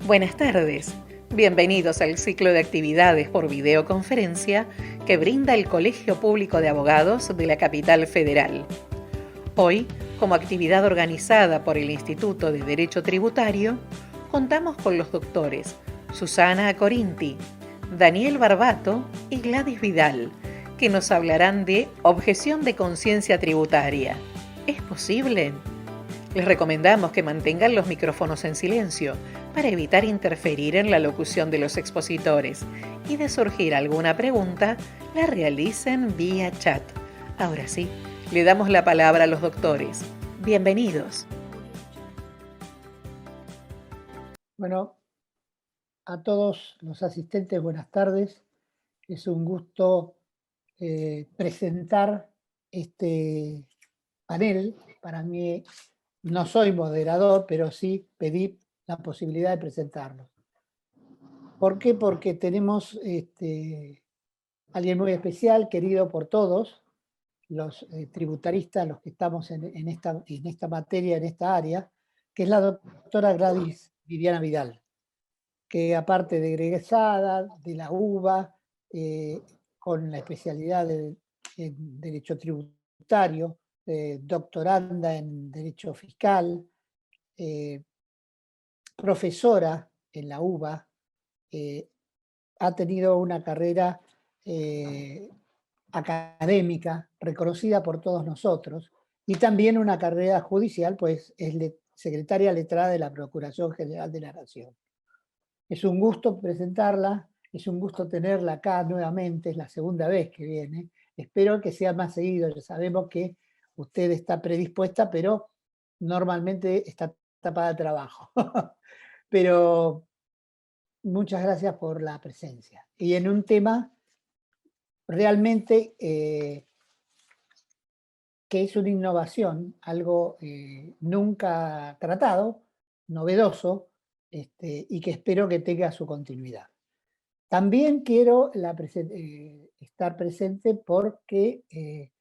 Buenas tardes. Bienvenidos al ciclo de actividades por videoconferencia que brinda el Colegio Público de Abogados de la Capital Federal. Hoy, como actividad organizada por el Instituto de Derecho Tributario, contamos con los doctores Susana Acorinti, Daniel Barbato y Gladys Vidal, que nos hablarán de objeción de conciencia tributaria. ¿Es posible? Les recomendamos que mantengan los micrófonos en silencio para evitar interferir en la locución de los expositores y de surgir alguna pregunta, la realicen vía chat. Ahora sí, le damos la palabra a los doctores. Bienvenidos. Bueno, a todos los asistentes, buenas tardes. Es un gusto presentar este panel. Para mí, no soy moderador, pero sí pedí la posibilidad de presentarlo. ¿Por qué? Porque tenemos alguien muy especial, querido por todos, los tributaristas, los que estamos en esta materia, en esta área, que es la doctora Gladys Viviana Vidal, que aparte de egresada de la UBA, con la especialidad en Derecho Tributario, doctoranda en Derecho Fiscal, profesora en la UBA, ha tenido una carrera académica reconocida por todos nosotros y también una carrera judicial, pues es secretaria letrada de la Procuración General de la Nación. Es un gusto presentarla, es un gusto tenerla acá nuevamente, es la segunda vez que viene. Espero que sea más seguido, ya sabemos que usted está predispuesta, pero normalmente está tapada de trabajo. Pero muchas gracias por la presencia. Y en un tema realmente que es una innovación, algo nunca tratado, novedoso, y que espero que tenga su continuidad. También quiero estar presente porque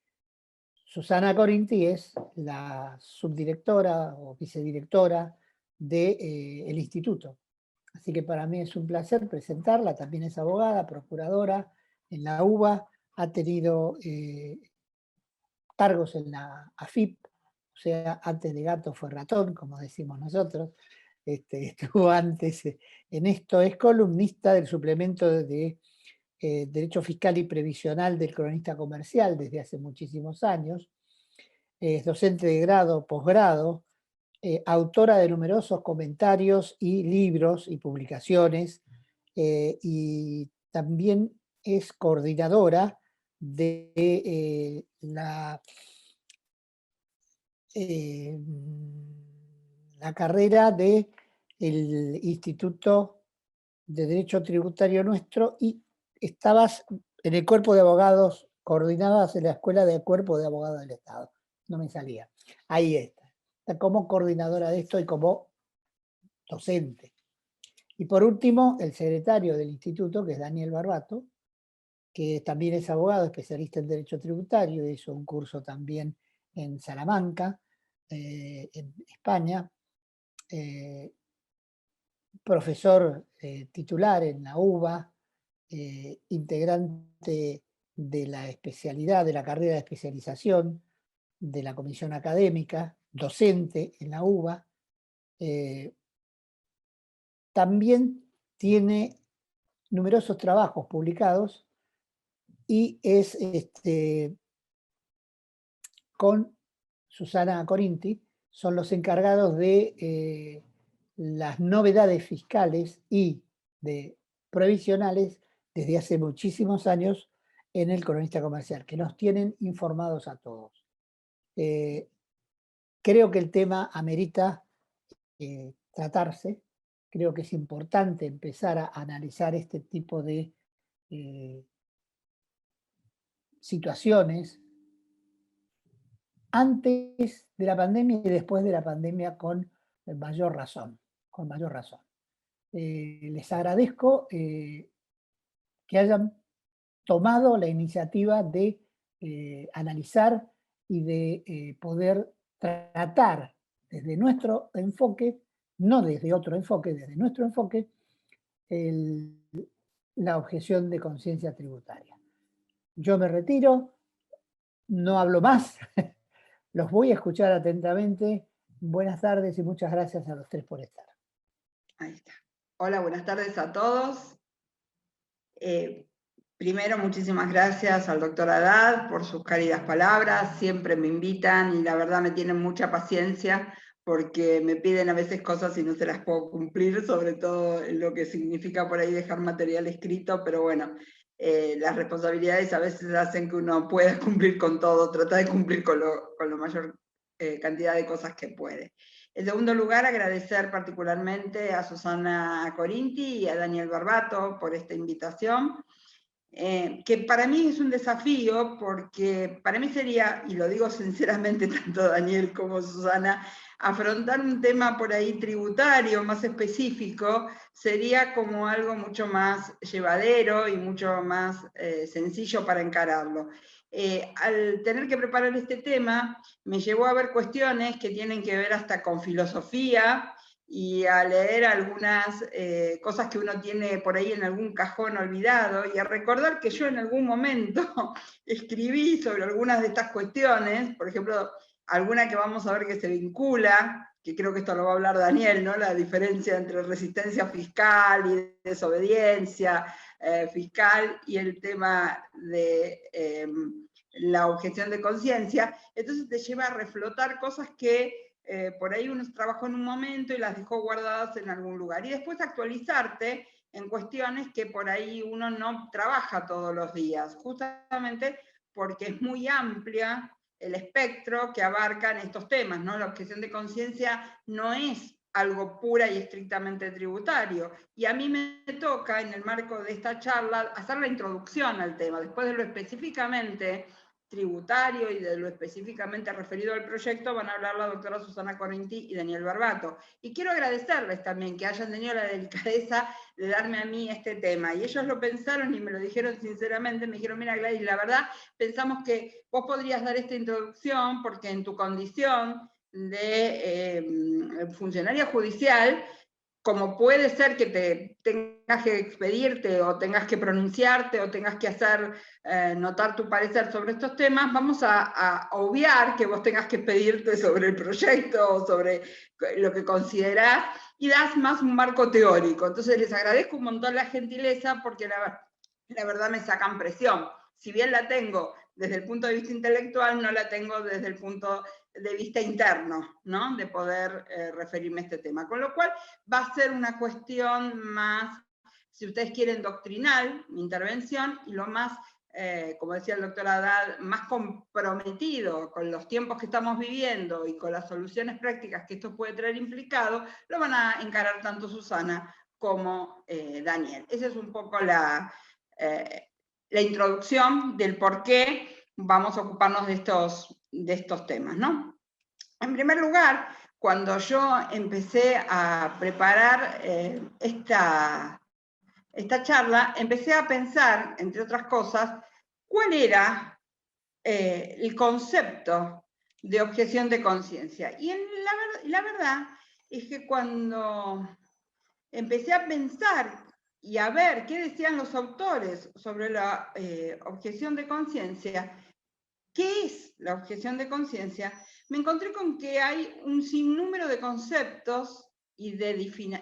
Susana Corinti es la subdirectora o vicedirectora del instituto. Así que para mí es un placer presentarla. También es abogada, procuradora en la UBA, ha tenido cargos en la AFIP, o sea, antes de gato fue ratón, como decimos nosotros. Estuvo antes en esto, es columnista del suplemento de Derecho Fiscal y Previsional del Cronista Comercial desde hace muchísimos años, es docente de grado, posgrado, autora de numerosos comentarios y libros y publicaciones, y también es coordinadora de la carrera del Instituto de Derecho Tributario nuestro, y estabas en el cuerpo de abogados, coordinabas en la Escuela de Cuerpo de Abogados del Estado. No me salía. Ahí está. Está como coordinadora de esto y como docente. Y por último, el secretario del instituto, que es Daniel Barbato, que también es abogado, especialista en Derecho Tributario, hizo un curso también en Salamanca, en España, profesor titular en la UBA, integrante de la especialidad, de la carrera de especialización de la comisión académica, docente en la UBA. También tiene numerosos trabajos publicados y es con Susana Corinti, son los encargados de las novedades fiscales y de provisionales desde hace muchísimos años en el Cronista Comercial, que nos tienen informados a todos. Creo que el tema amerita tratarse. Creo que es importante empezar a analizar este tipo de situaciones antes de la pandemia y después de la pandemia con mayor razón, con mayor razón. Les agradezco que hayan tomado la iniciativa de analizar y de poder tratar desde nuestro enfoque no desde otro enfoque, desde nuestro enfoque, la objeción de conciencia tributaria. Yo me retiro, no hablo más, los voy a escuchar atentamente. Buenas tardes y muchas gracias a los tres por estar. Ahí está. Hola, buenas tardes a todos. Primero, muchísimas gracias al doctor Haddad por sus cálidas palabras. Siempre me invitan y la verdad me tienen mucha paciencia porque me piden a veces cosas y no se las puedo cumplir, sobre todo en lo que significa por ahí dejar material escrito, pero bueno, las responsabilidades a veces hacen que uno pueda cumplir con todo, trata de cumplir con la mayor cantidad de cosas que puede. En segundo lugar, agradecer particularmente a Susana Corinti y a Daniel Barbato por esta invitación, que para mí es un desafío, porque para mí sería, y lo digo sinceramente tanto Daniel como Susana, afrontar un tema por ahí tributario más específico sería como algo mucho más llevadero y mucho más sencillo para encararlo. Al tener que preparar este tema, me llevó a ver cuestiones que tienen que ver hasta con filosofía y a leer algunas cosas que uno tiene por ahí en algún cajón olvidado y a recordar que yo en algún momento escribí sobre algunas de estas cuestiones, por ejemplo, alguna que vamos a ver que se vincula, que creo que esto lo va a hablar Daniel, ¿no? La diferencia entre resistencia fiscal y desobediencia fiscal y el tema de la objeción de conciencia. Entonces te lleva a reflotar cosas que por ahí uno trabajó en un momento y las dejó guardadas en algún lugar. Y después actualizarte en cuestiones que por ahí uno no trabaja todos los días, justamente porque es muy amplia el espectro que abarcan estos temas, ¿no? La objeción de conciencia no es algo pura y estrictamente tributario. Y a mí me toca, en el marco de esta charla, hacer la introducción al tema, después de lo específicamente tributario y de lo específicamente referido al proyecto van a hablar la doctora Susana Corinti y Daniel Barbato. Y quiero agradecerles también que hayan tenido la delicadeza de darme a mí este tema. Y ellos lo pensaron y me lo dijeron sinceramente, me dijeron, mira Gladys, la verdad pensamos que vos podrías dar esta introducción porque en tu condición de funcionaria judicial, como puede ser que te tengas que expedirte o tengas que pronunciarte o tengas que hacer notar tu parecer sobre estos temas, vamos a obviar que vos tengas que expedirte sobre el proyecto o sobre lo que considerás y das más un marco teórico. Entonces les agradezco un montón la gentileza porque la verdad me sacan presión. Si bien la tengo desde el punto de vista intelectual, no la tengo desde el punto de vista interno, ¿no? De poder referirme a este tema. Con lo cual va a ser una cuestión más, si ustedes quieren, doctrinal, mi intervención, y lo más, como decía el doctor Haddad, más comprometido con los tiempos que estamos viviendo y con las soluciones prácticas que esto puede traer implicado, lo van a encarar tanto Susana como Daniel. Esa es un poco la introducción del por qué vamos a ocuparnos de estos temas, ¿no? En primer lugar, cuando yo empecé a preparar esta charla, empecé a pensar, entre otras cosas, cuál era el concepto de objeción de conciencia. Y la verdad es que cuando empecé a pensar y a ver qué decían los autores sobre la objeción de conciencia, ¿qué es la objeción de conciencia? Me encontré con que hay un sinnúmero de conceptos y de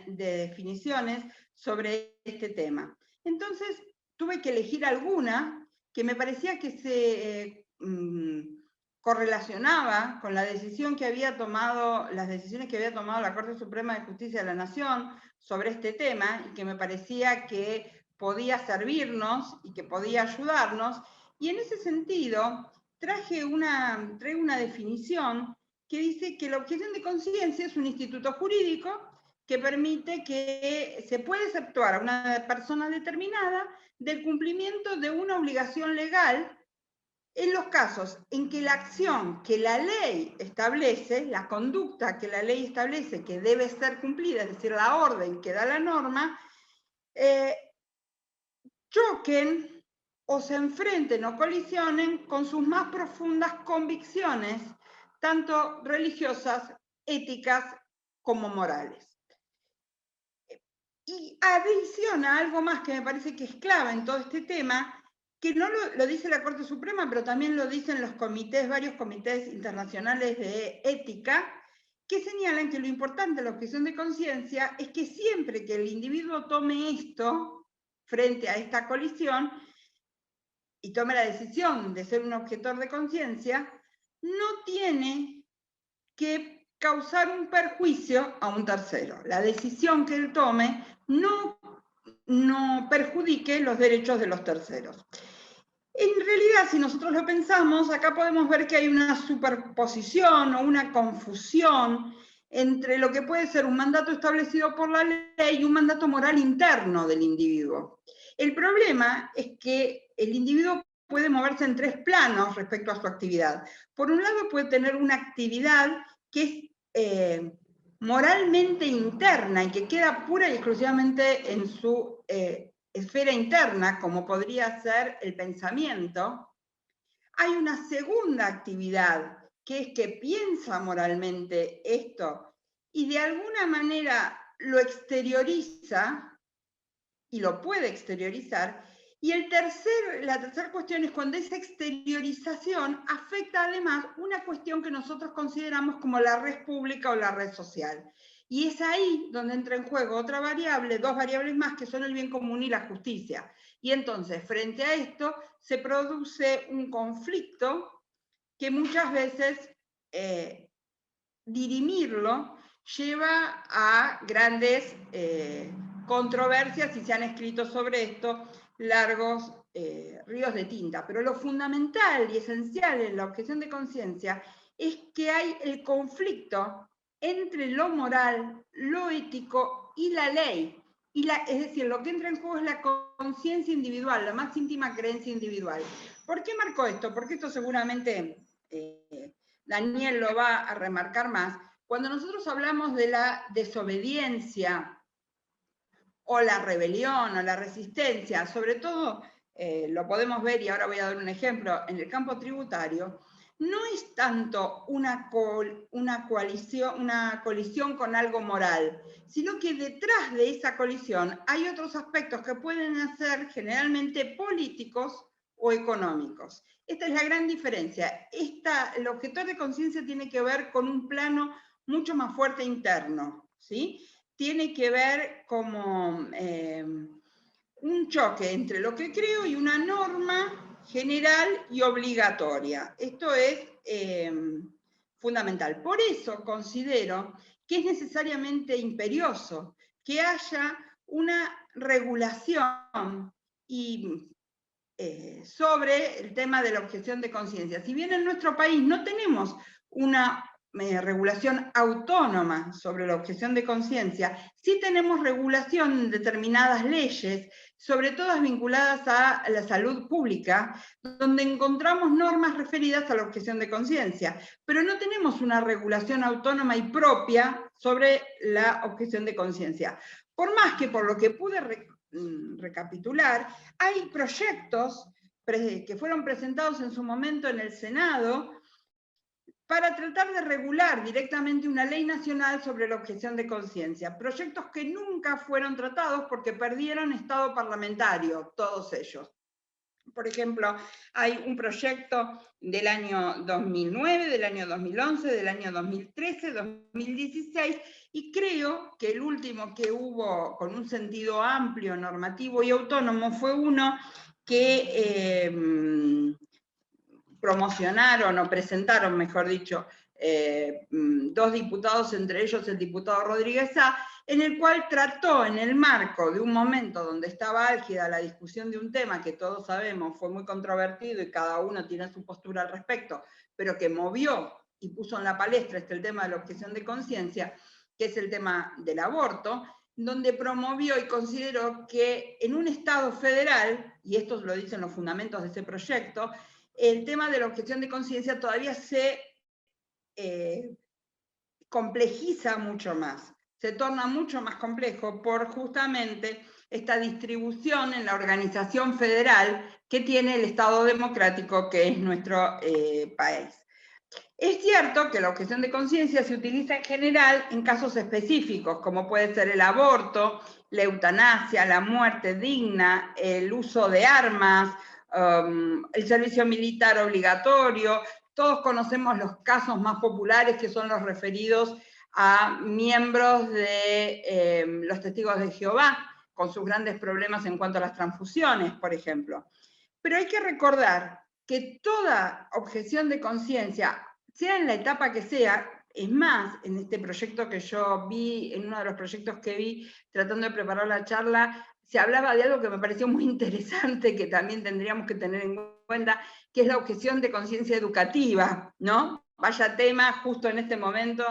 definiciones sobre este tema. Entonces tuve que elegir alguna que me parecía que se correlacionaba con la decisión que había tomado, las decisiones que había tomado la Corte Suprema de Justicia de la Nación sobre este tema y que me parecía que podía servirnos y que podía ayudarnos. Y en ese sentido, traigo una definición que dice que la objeción de conciencia es un instituto jurídico que permite que se puede exceptuar a una persona determinada del cumplimiento de una obligación legal en los casos en que la acción que la ley establece, la conducta que la ley establece que debe ser cumplida, es decir, la orden que da la norma, choquen o se enfrenten o colisionen con sus más profundas convicciones, tanto religiosas, éticas como morales. Y adiciona algo más que me parece que es clave en todo este tema, que no lo dice la Corte Suprema, pero también lo dicen los comités, varios comités internacionales de ética, que señalan que lo importante de la objeción de conciencia es que siempre que el individuo tome esto frente a esta colisión y tome la decisión de ser un objetor de conciencia, no tiene que causar un perjuicio a un tercero. La decisión que él tome no perjudique los derechos de los terceros. En realidad, si nosotros lo pensamos, acá podemos ver que hay una superposición o una confusión entre lo que puede ser un mandato establecido por la ley y un mandato moral interno del individuo. El problema es que el individuo puede moverse en tres planos respecto a su actividad. Por un lado, puede tener una actividad que es moralmente interna y que queda pura y exclusivamente en su esfera interna, como podría ser el pensamiento. Hay una segunda actividad, que es que piensa moralmente esto y de alguna manera lo exterioriza y lo puede exteriorizar. Y la tercera cuestión es cuando esa exteriorización afecta además una cuestión que nosotros consideramos como la red pública o la red social. Y es ahí donde entra en juego otra variable, dos variables más, que son el bien común y la justicia. Y entonces, frente a esto, se produce un conflicto que muchas veces dirimirlo lleva a grandes controversias, y se han escrito sobre esto largos ríos de tinta. Pero lo fundamental y esencial en la objeción de conciencia es que hay el conflicto entre lo moral, lo ético y la ley. Es decir, lo que entra en juego es la conciencia individual, la más íntima creencia individual. ¿Por qué marco esto? Porque esto seguramente Daniel lo va a remarcar más. Cuando nosotros hablamos de la desobediencia o la rebelión o la resistencia, sobre todo lo podemos ver, y ahora voy a dar un ejemplo, en el campo tributario, no es tanto una colisión con algo moral, sino que detrás de esa colisión hay otros aspectos que pueden ser generalmente políticos o económicos. Esta es la gran diferencia. El objetor de conciencia tiene que ver con un plano mucho más fuerte interno, ¿sí? Tiene que ver como un choque entre lo que creo y una norma general y obligatoria. Esto es fundamental. Por eso considero que es necesariamente imperioso que haya una regulación sobre el tema de la objeción de conciencia. Si bien en nuestro país no tenemos una regulación autónoma sobre la objeción de conciencia, sí tenemos regulación en determinadas leyes, sobre todo vinculadas a la salud pública, donde encontramos normas referidas a la objeción de conciencia, pero no tenemos una regulación autónoma y propia sobre la objeción de conciencia. Por más que, por lo que pude recapitular, hay proyectos que fueron presentados en su momento en el Senado para tratar de regular directamente una ley nacional sobre la objeción de conciencia. Proyectos que nunca fueron tratados porque perdieron estado parlamentario, todos ellos. Por ejemplo, hay un proyecto del año 2009, del año 2011, del año 2013, 2016, y creo que el último que hubo con un sentido amplio, normativo y autónomo fue uno que promocionaron o presentaron, mejor dicho, dos diputados, entre ellos el diputado Rodríguez Sá, en el cual trató, en el marco de un momento donde estaba álgida la discusión de un tema que todos sabemos fue muy controvertido y cada uno tiene su postura al respecto, pero que movió y puso en la palestra el tema de la objeción de conciencia, que es el tema del aborto, donde promovió y consideró que en un Estado federal, y esto lo dicen los fundamentos de ese proyecto, el tema de la objeción de conciencia todavía se complejiza mucho más, se torna mucho más complejo por justamente esta distribución en la organización federal que tiene el Estado democrático que es nuestro país. Es cierto que la objeción de conciencia se utiliza en general en casos específicos, como puede ser el aborto, la eutanasia, la muerte digna, el uso de armas, el servicio militar obligatorio. Todos conocemos los casos más populares, que son los referidos a miembros de los testigos de Jehová, con sus grandes problemas en cuanto a las transfusiones, por ejemplo. Pero hay que recordar que toda objeción de conciencia, sea en la etapa que sea, es más, en este proyecto que yo vi, en uno de los proyectos que vi, tratando de preparar la charla, se hablaba de algo que me pareció muy interesante, que también tendríamos que tener en cuenta, que es la objeción de conciencia educativa, ¿no? Vaya tema justo en este momento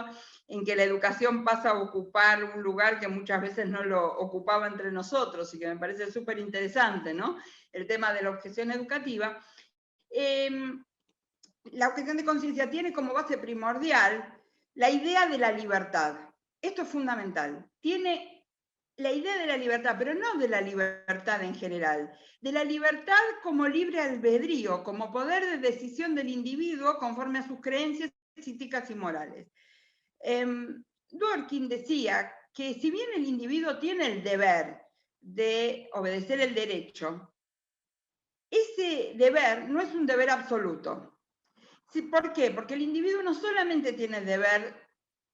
en que la educación pasa a ocupar un lugar que muchas veces no lo ocupaba entre nosotros, y que me parece súper interesante, ¿no? El tema de la objeción educativa. La objeción de conciencia tiene como base primordial la idea de la libertad. Esto es fundamental. Tiene la idea de la libertad, pero no de la libertad en general, de la libertad como libre albedrío, como poder de decisión del individuo conforme a sus creencias éticas y morales. Dworkin decía que si bien el individuo tiene el deber de obedecer el derecho, ese deber no es un deber absoluto. ¿Por qué? Porque el individuo no solamente tiene el deber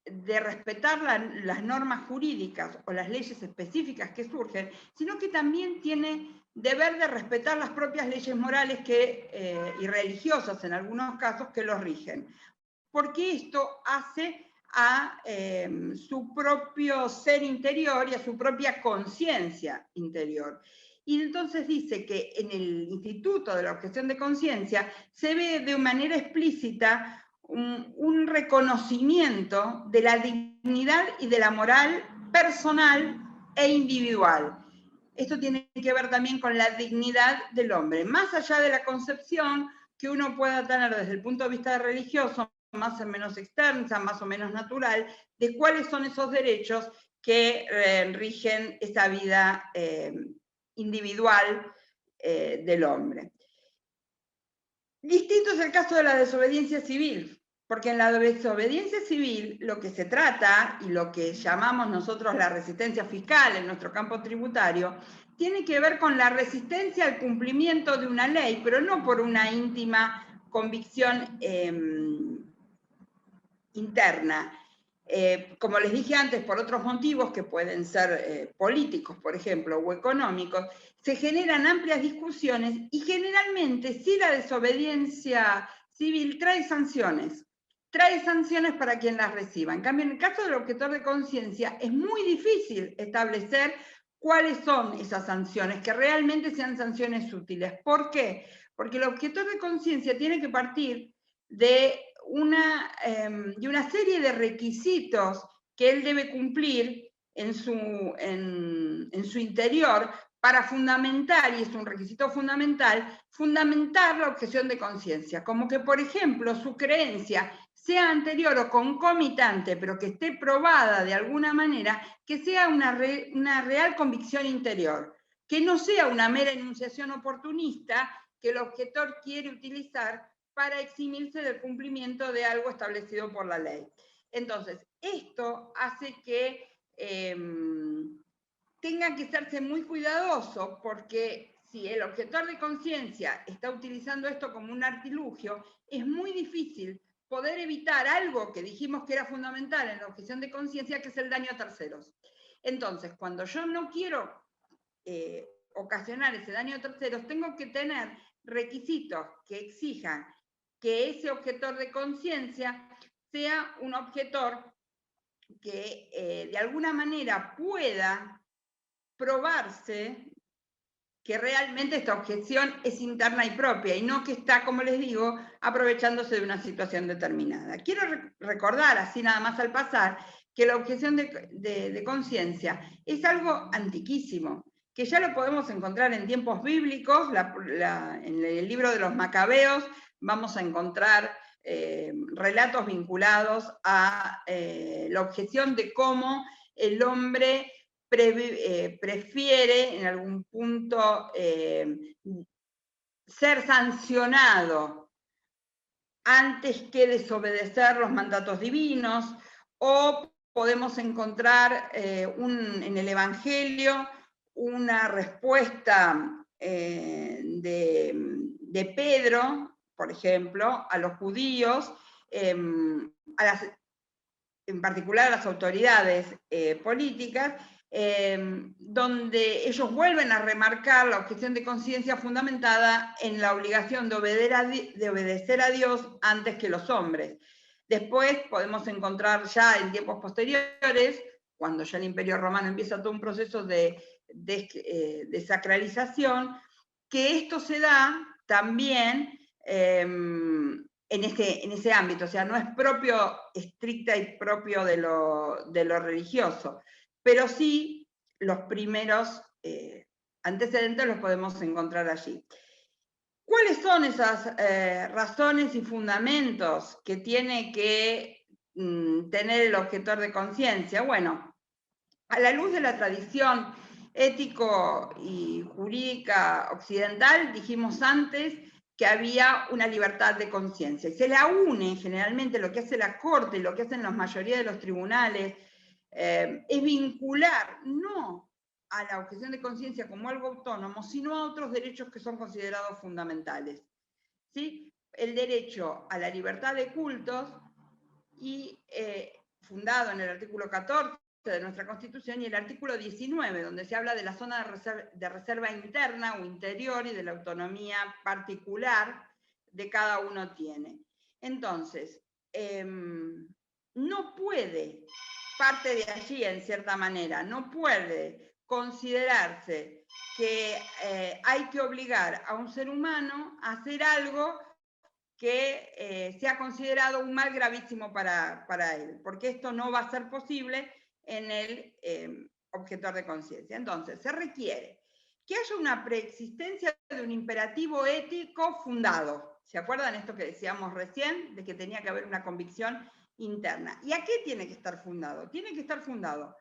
de respetar las normas jurídicas o las leyes específicas que surgen, sino que también tiene deber de respetar las propias leyes morales y religiosas, en algunos casos, que los rigen. Porque esto hace a su propio ser interior y a su propia conciencia interior. Y entonces dice que en el Instituto de la Objeción de Conciencia se ve de manera explícita un reconocimiento de la dignidad y de la moral personal e individual. Esto tiene que ver también con la dignidad del hombre, más allá de la concepción que uno pueda tener desde el punto de vista religioso, más o menos extensa, más o menos natural, de cuáles son esos derechos que rigen esa vida individual del hombre. Distinto es el caso de la desobediencia civil, porque en la desobediencia civil lo que se trata, y lo que llamamos nosotros la resistencia fiscal en nuestro campo tributario, tiene que ver con la resistencia al cumplimiento de una ley, pero no por una íntima convicción interna. Como les dije antes, por otros motivos que pueden ser políticos, por ejemplo, o económicos, se generan amplias discusiones y generalmente si la desobediencia civil trae sanciones para quien las reciba. En cambio, en el caso del objetor de conciencia es muy difícil establecer cuáles son esas sanciones, que realmente sean sanciones útiles. ¿Por qué? Porque el objetor de conciencia tiene que partir de una serie de requisitos que él debe cumplir en su interior para fundamentar, y es un requisito fundamental, fundamentar la objeción de conciencia. Como que, por ejemplo, su creencia sea anterior o concomitante, pero que esté probada de alguna manera, que sea una real convicción interior, que no sea una mera enunciación oportunista que el objetor quiere utilizar para eximirse del cumplimiento de algo establecido por la ley. Entonces, esto hace que tenga que serse muy cuidadoso, porque si el objetor de conciencia está utilizando esto como un artilugio, es muy difícil poder evitar algo que dijimos que era fundamental en la objeción de conciencia, que es el daño a terceros. Entonces, cuando yo no quiero ocasionar ese daño a terceros, tengo que tener requisitos que exijan que ese objetor de conciencia sea un objetor que de alguna manera pueda probarse que realmente esta objeción es interna y propia, y no que está, como les digo, aprovechándose de una situación determinada. Quiero recordar, así nada más al pasar, que la objeción de conciencia es algo antiquísimo, que ya lo podemos encontrar en tiempos bíblicos. En el libro de los Macabeos vamos a encontrar relatos vinculados a la objeción de cómo el hombre prefiere en algún punto ser sancionado antes que desobedecer los mandatos divinos, o podemos encontrar en el Evangelio una respuesta de Pedro, por ejemplo, a los judíos, en particular a las autoridades políticas, donde ellos vuelven a remarcar la objeción de conciencia fundamentada en la obligación de obedecer a Dios antes que los hombres. Después podemos encontrar ya en tiempos posteriores, cuando ya el Imperio Romano empieza todo un proceso de sacralización, que esto se da también en ese ámbito, o sea, no es propio, estricta y propio de lo religioso, pero sí los primeros antecedentes los podemos encontrar allí. ¿Cuáles son esas razones y fundamentos que tiene que tener el objetor de conciencia? Bueno, a la luz de la tradición ético y jurídica occidental, dijimos antes que había una libertad de conciencia. Y se la une generalmente lo que hace la Corte y lo que hacen la mayoría de los tribunales, es vincular no a la objeción de conciencia como algo autónomo, sino a otros derechos que son considerados fundamentales. ¿Sí? El derecho a la libertad de cultos, y fundado en el artículo 14 de nuestra Constitución, y el artículo 19, donde se habla de la zona de reserva interna o interior y de la autonomía particular de cada uno tiene. Entonces, no puede, parte de allí en cierta manera, no puede considerarse que hay que obligar a un ser humano a hacer algo que sea considerado un mal gravísimo para él, porque esto no va a ser posible en el objetor de conciencia. Entonces, se requiere que haya una preexistencia de un imperativo ético fundado. ¿Se acuerdan esto que decíamos recién? De que tenía que haber una convicción interna. ¿Y a qué tiene que estar fundado? Tiene que estar fundado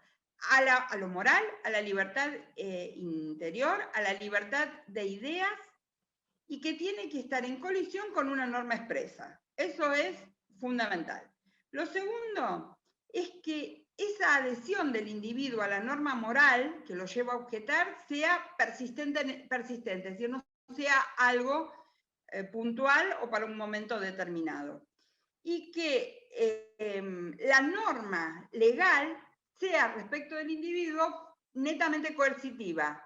a lo moral, a la libertad interior, a la libertad de ideas, y que tiene que estar en colisión con una norma expresa. Eso es fundamental. Lo segundo es que esa adhesión del individuo a la norma moral que lo lleva a objetar sea persistente, es decir, no sea algo puntual o para un momento determinado. Y que la norma legal sea respecto del individuo netamente coercitiva,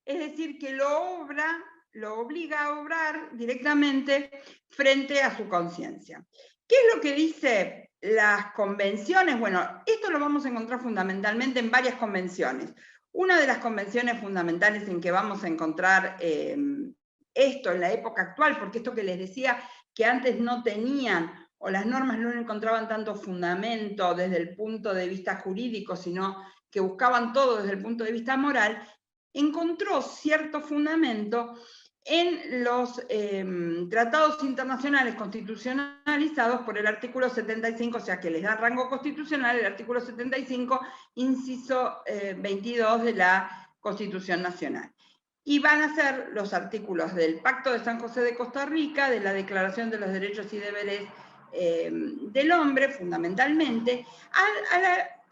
es decir, que lo obliga a obrar directamente frente a su conciencia. ¿Qué es lo que dice las convenciones? Bueno, esto lo vamos a encontrar fundamentalmente en varias convenciones. Una de las convenciones fundamentales en que vamos a encontrar esto en la época actual, porque esto que les decía que antes no tenían, o las normas no encontraban tanto fundamento desde el punto de vista jurídico, sino que buscaban todo desde el punto de vista moral, encontró cierto fundamento en los tratados internacionales constitucionalizados por el artículo 75, o sea que les da rango constitucional el artículo 75, inciso 22 de la Constitución Nacional. Y van a ser los artículos del Pacto de San José de Costa Rica, de la Declaración de los Derechos y Deberes del Hombre, fundamentalmente,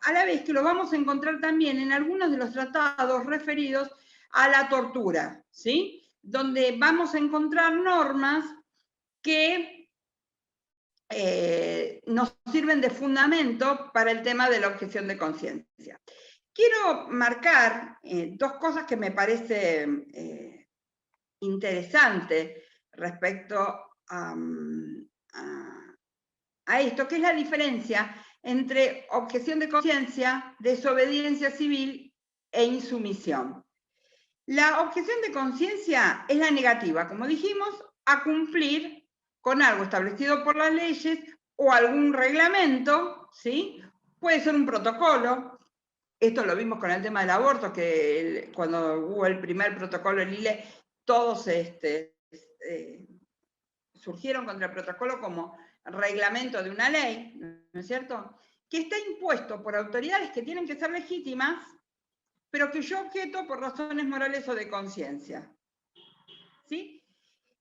a la vez que lo vamos a encontrar también en algunos de los tratados referidos a la tortura, ¿sí? Donde vamos a encontrar normas que nos sirven de fundamento para el tema de la objeción de conciencia. Quiero marcar dos cosas que me parece interesante respecto a esto, que es la diferencia entre objeción de conciencia, desobediencia civil e insumisión. La objeción de conciencia es la negativa, como dijimos, a cumplir con algo establecido por las leyes o algún reglamento, ¿sí? Puede ser un protocolo. Esto lo vimos con el tema del aborto, que cuando hubo el primer protocolo en Lille, todos surgieron contra el protocolo como reglamento de una ley, ¿no es cierto? Que está impuesto por autoridades que tienen que ser legítimas, pero que yo objeto por razones morales o de conciencia. ¿Sí?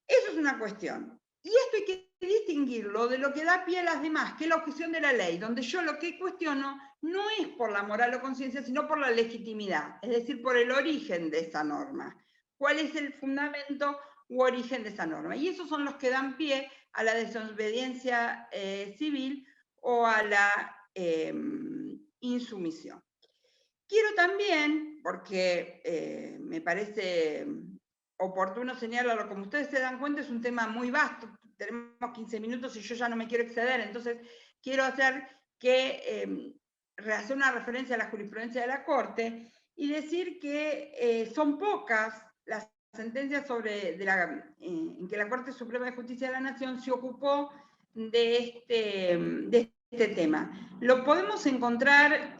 Eso es una cuestión. Y esto hay que distinguirlo de lo que da pie a las demás, que es la objeción de la ley, donde yo lo que cuestiono no es por la moral o conciencia, sino por la legitimidad, es decir, por el origen de esa norma. ¿Cuál es el fundamento u origen de esa norma? Y esos son los que dan pie a la desobediencia civil o a la insumisión. Quiero también, porque me parece oportuno señalarlo, como ustedes se dan cuenta, es un tema muy vasto, tenemos 15 minutos y yo ya no me quiero exceder, entonces quiero hacer hacer una referencia a la jurisprudencia de la Corte y decir que son pocas las sentencias en que la Corte Suprema de Justicia de la Nación se ocupó de este tema. Lo podemos encontrar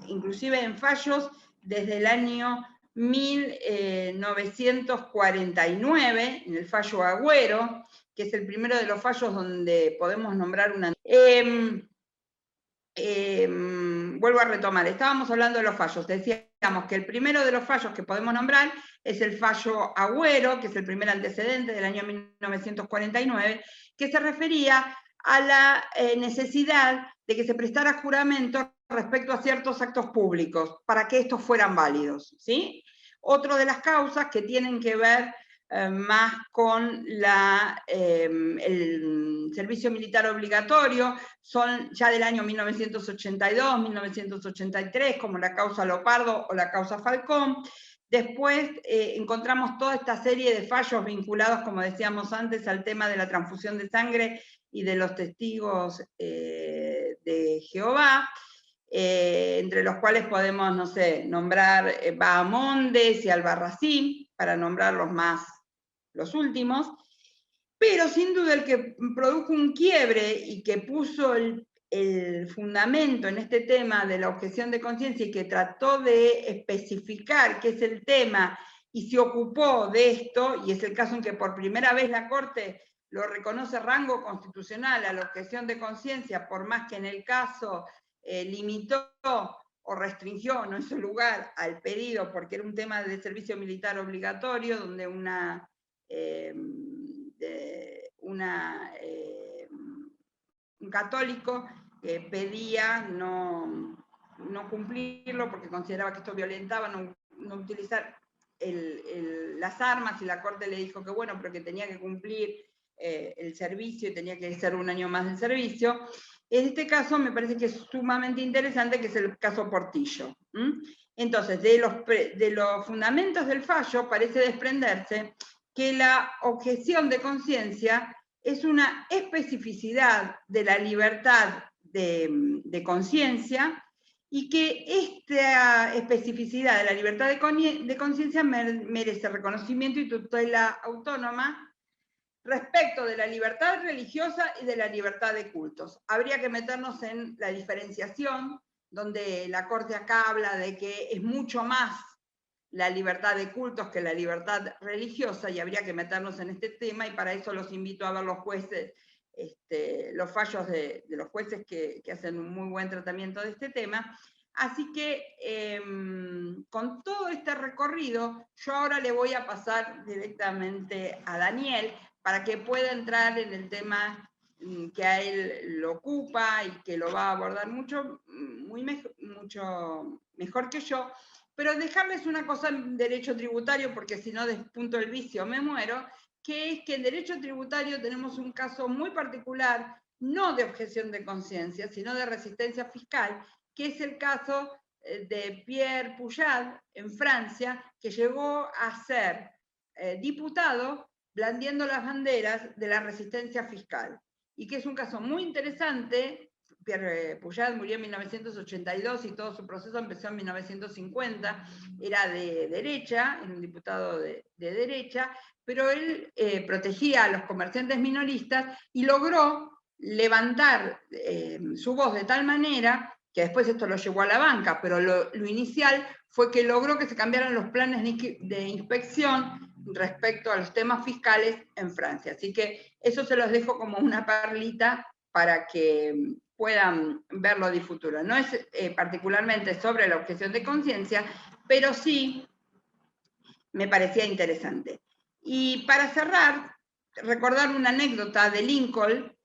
inclusive en fallos desde el año 1949, en el fallo Agüero, que es el primero de los fallos donde podemos nombrar una... vuelvo a retomar, estábamos hablando de los fallos, decíamos que el primero de los fallos que podemos nombrar es el fallo Agüero, que es el primer antecedente del año 1949, que se refería a la necesidad de que se prestara juramento respecto a ciertos actos públicos, para que estos fueran válidos, ¿sí? Otro de las causas que tienen que ver más con el servicio militar obligatorio, son ya del año 1982, 1983, como la causa Lopardo o la causa Falcón. Después encontramos toda esta serie de fallos vinculados, como decíamos antes, al tema de la transfusión de sangre y de los testigos de Jehová, entre los cuales podemos, no sé, nombrar Bahamondes y Albarracín, para nombrar los últimos, pero sin duda el que produjo un quiebre y que puso el fundamento en este tema de la objeción de conciencia y que trató de especificar qué es el tema y se ocupó de esto, y es el caso en que por primera vez la Corte lo reconoce rango constitucional a la objeción de conciencia, por más que en el caso limitó o restringió, no en su lugar, al pedido, porque era un tema de servicio militar obligatorio, donde un católico pedía no cumplirlo porque consideraba que esto violentaba, no utilizar las armas, y la Corte le dijo que bueno, pero que tenía que cumplir el servicio y tenía que ser un año más de servicio. En este caso me parece que es sumamente interesante, que es el caso Portillo. Entonces, de los fundamentos del fallo parece desprenderse que la objeción de conciencia es una especificidad de la libertad de conciencia, y que esta especificidad de la libertad de conciencia merece reconocimiento y tutela autónoma respecto de la libertad religiosa y de la libertad de cultos. Habría que meternos en la diferenciación, donde la Corte acá habla de que es mucho más la libertad de cultos que la libertad religiosa, y habría que meternos en este tema, y para eso los invito a ver los jueces, los fallos de los jueces que hacen un muy buen tratamiento de este tema. Así que con todo este recorrido, yo ahora le voy a pasar directamente a Daniel para que pueda entrar en el tema que a él lo ocupa y que lo va a abordar mucho mejor que yo. Pero dejarles una cosa en derecho tributario, porque si no despunto el vicio me muero, que es que en derecho tributario tenemos un caso muy particular, no de objeción de conciencia, sino de resistencia fiscal, que es el caso de Pierre Pujadas en Francia, que llegó a ser diputado blandiendo las banderas de la resistencia fiscal, y que es un caso muy interesante. Pierre Pujadas murió en 1982 y todo su proceso empezó en 1950, era de derecha, era un diputado de derecha, pero él protegía a los comerciantes minoristas y logró levantar su voz de tal manera que después esto lo llevó a la banca, pero lo inicial fue que logró que se cambiaran los planes de inspección respecto a los temas fiscales en Francia. Así que eso se los dejo como una perlita para que puedan verlo de futuro. No es particularmente sobre la objeción de conciencia, pero sí me parecía interesante. Y para cerrar, recordar una anécdota de Lincoln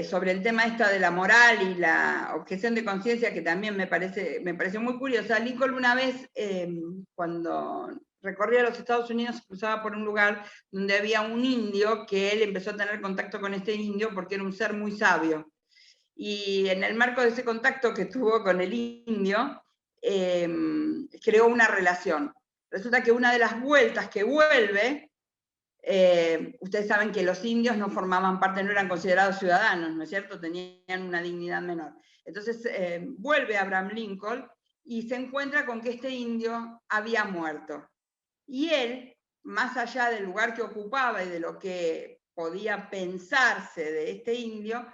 sobre el tema esta de la moral y la objeción de conciencia, que también me pareció muy curiosa. Lincoln una vez, cuando recorría los Estados Unidos, cruzaba por un lugar donde había un indio, que él empezó a tener contacto con este indio porque era un ser muy sabio. Y en el marco de ese contacto que tuvo con el indio, creó una relación. Resulta que una de las vueltas que vuelve, ustedes saben que los indios no formaban parte, no eran considerados ciudadanos, ¿no es cierto? Tenían una dignidad menor. Entonces vuelve Abraham Lincoln y se encuentra con que este indio había muerto. Y él, más allá del lugar que ocupaba y de lo que podía pensarse de este indio,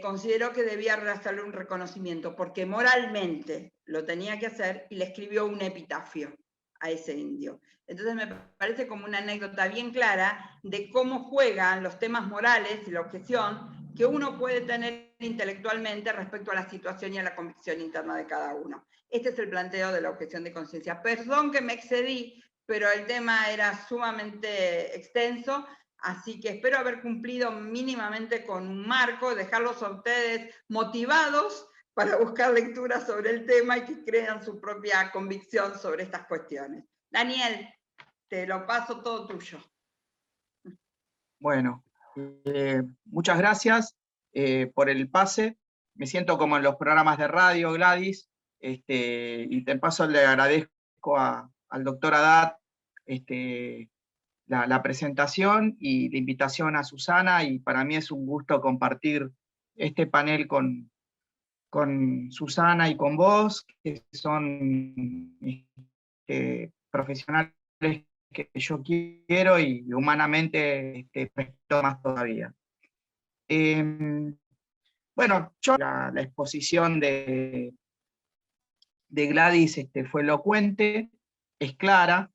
consideró que debía hacerle un reconocimiento, porque moralmente lo tenía que hacer, y le escribió un epitafio a ese indio. Entonces me parece como una anécdota bien clara de cómo juegan los temas morales y la objeción que uno puede tener intelectualmente respecto a la situación y a la convicción interna de cada uno. Este es el planteo de la objeción de conciencia. Perdón que me excedí, pero el tema era sumamente extenso, así que espero haber cumplido mínimamente con un marco, dejarlos a ustedes motivados para buscar lecturas sobre el tema y que crean su propia convicción sobre estas cuestiones. Daniel, te lo paso todo tuyo. Bueno, muchas gracias por el pase. Me siento como en los programas de radio, Gladys, y de paso le agradezco al doctor Haddad la presentación y la invitación a Susana, y para mí es un gusto compartir este panel con Susana y con vos, que son profesionales que yo quiero y humanamente respeto más todavía. Bueno, la exposición de Gladys fue elocuente, es clara.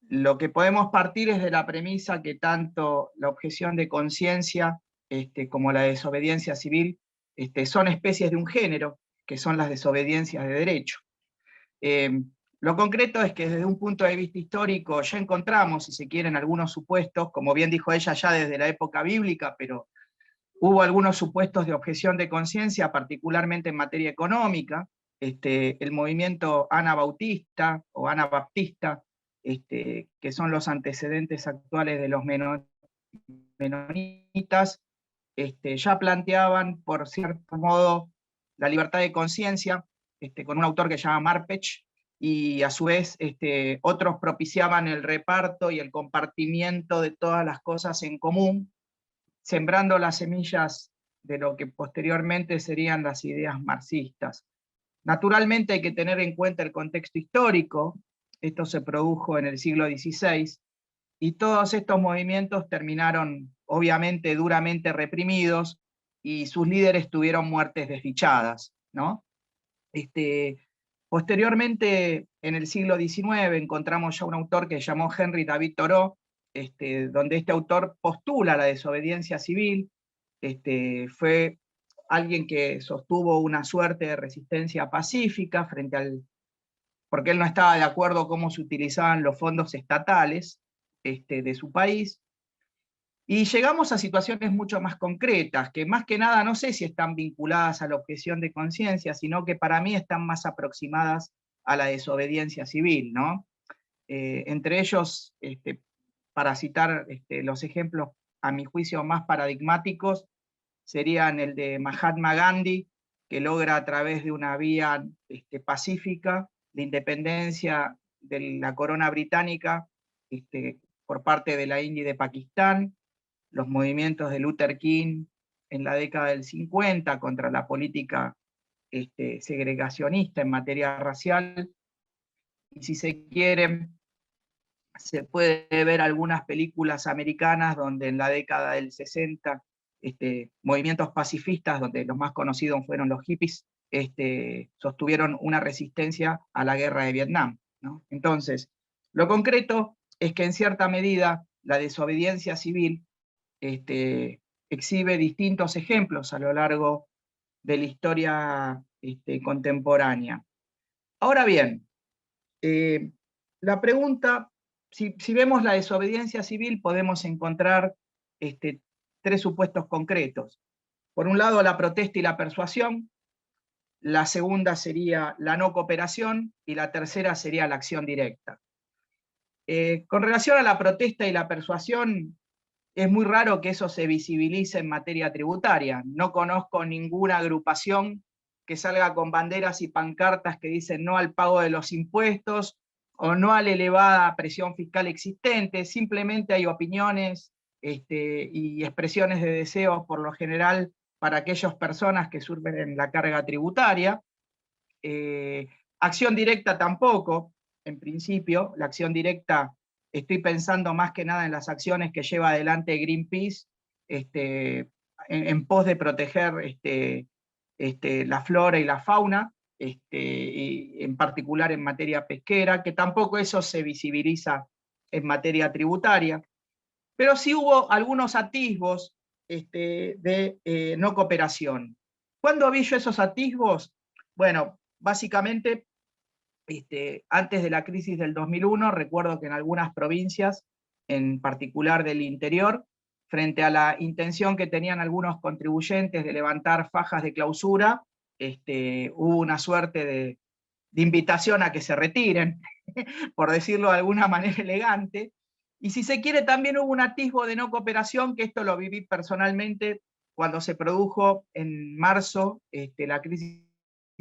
Lo que podemos partir es de la premisa que tanto la objeción de conciencia como la desobediencia civil son especies de un género, que son las desobediencias de derecho. Lo concreto es que desde un punto de vista histórico ya encontramos, si se quieren, algunos supuestos, como bien dijo ella, ya desde la época bíblica, pero hubo algunos supuestos de objeción de conciencia, particularmente en materia económica. El movimiento anabaptista, que son los antecedentes actuales de los menonitas, ya planteaban, por cierto modo, la libertad de conciencia, con un autor que se llama Marpech, y a su vez otros propiciaban el reparto y el compartimiento de todas las cosas en común, sembrando las semillas de lo que posteriormente serían las ideas marxistas. Naturalmente hay que tener en cuenta el contexto histórico. Esto se produjo en el siglo XVI, y todos estos movimientos terminaron obviamente duramente reprimidos, y sus líderes tuvieron muertes desdichadas, ¿no? Posteriormente, en el siglo XIX, encontramos ya un autor que se llamó Henry David Thoreau, donde este autor postula la desobediencia civil. Fue alguien que sostuvo una suerte de resistencia pacífica porque él no estaba de acuerdo cómo se utilizaban los fondos estatales de su país. Y llegamos a situaciones mucho más concretas, que más que nada no sé si están vinculadas a la objeción de conciencia, sino que para mí están más aproximadas a la desobediencia civil, ¿no? Entre ellos, para citar los ejemplos a mi juicio más paradigmáticos, serían el de Mahatma Gandhi, que logra a través de una vía pacífica la independencia de la corona británica por parte de la India y de Pakistán, los movimientos de Luther King en la década del 50 contra la política segregacionista en materia racial, y si se quiere, se puede ver algunas películas americanas donde en la década del 60 movimientos pacifistas, donde los más conocidos fueron los hippies, sostuvieron una resistencia a la guerra de Vietnam, ¿no? Entonces, lo concreto es que en cierta medida la desobediencia civil exhibe distintos ejemplos a lo largo de la historia contemporánea. Ahora bien, la pregunta, si vemos la desobediencia civil, podemos encontrar tres supuestos concretos. Por un lado, la protesta y la persuasión, la segunda sería la no cooperación y la tercera sería la acción directa. Con relación a la protesta y la persuasión, es muy raro que eso se visibilice en materia tributaria. No conozco ninguna agrupación que salga con banderas y pancartas que dicen no al pago de los impuestos o no a la elevada presión fiscal existente. Simplemente hay opiniones y expresiones de deseos por lo general para aquellas personas que surfen en la carga tributaria. Acción directa tampoco, en principio. La acción directa, estoy pensando más que nada en las acciones que lleva adelante Greenpeace en pos de proteger la flora y la fauna, y en particular en materia pesquera, que tampoco eso se visibiliza en materia tributaria. Pero sí hubo algunos atisbos de no cooperación. ¿Cuándo vi yo esos atisbos? Bueno, básicamente, antes de la crisis del 2001, recuerdo que en algunas provincias, en particular del interior, frente a la intención que tenían algunos contribuyentes de levantar fajas de clausura, hubo una suerte de invitación a que se retiren, por decirlo de alguna manera elegante. Y si se quiere, también hubo un atisbo de no cooperación, que esto lo viví personalmente cuando se produjo en marzo la crisis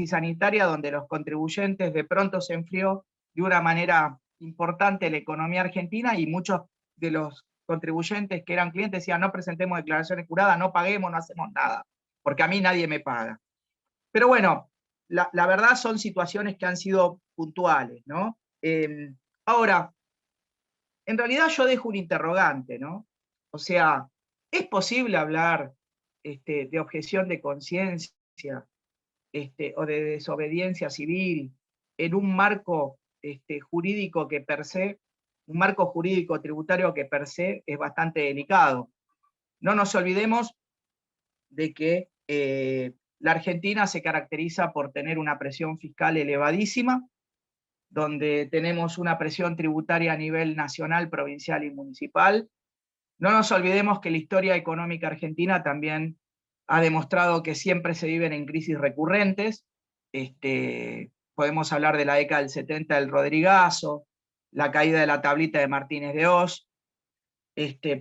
sanitaria, donde los contribuyentes de pronto se enfrió de una manera importante la economía argentina, y muchos de los contribuyentes que eran clientes decían no presentemos declaraciones juradas, no paguemos, no hacemos nada, porque a mí nadie me paga. Pero bueno, la verdad son situaciones que han sido puntuales, ¿no? Ahora, en realidad yo dejo un interrogante, ¿no? O sea, ¿es posible hablar de objeción de conciencia o de desobediencia civil en un marco jurídico que per se, un marco jurídico tributario que per se es bastante delicado? No nos olvidemos de que la Argentina se caracteriza por tener una presión fiscal elevadísima, donde tenemos una presión tributaria a nivel nacional, provincial y municipal. No nos olvidemos que la historia económica argentina también ha demostrado que siempre se viven en crisis recurrentes. Podemos hablar de la década del 70 del Rodrigazo, la caída de la tablita de Martínez de Oz,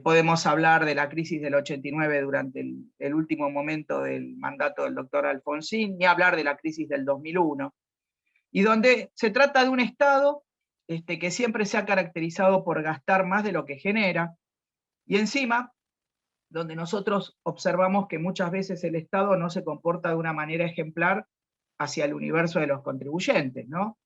podemos hablar de la crisis del 89 durante el último momento del mandato del doctor Alfonsín, ni hablar de la crisis del 2001, y donde se trata de un Estado que siempre se ha caracterizado por gastar más de lo que genera, y encima, donde nosotros observamos que muchas veces el Estado no se comporta de una manera ejemplar hacia el universo de los contribuyentes, ¿no?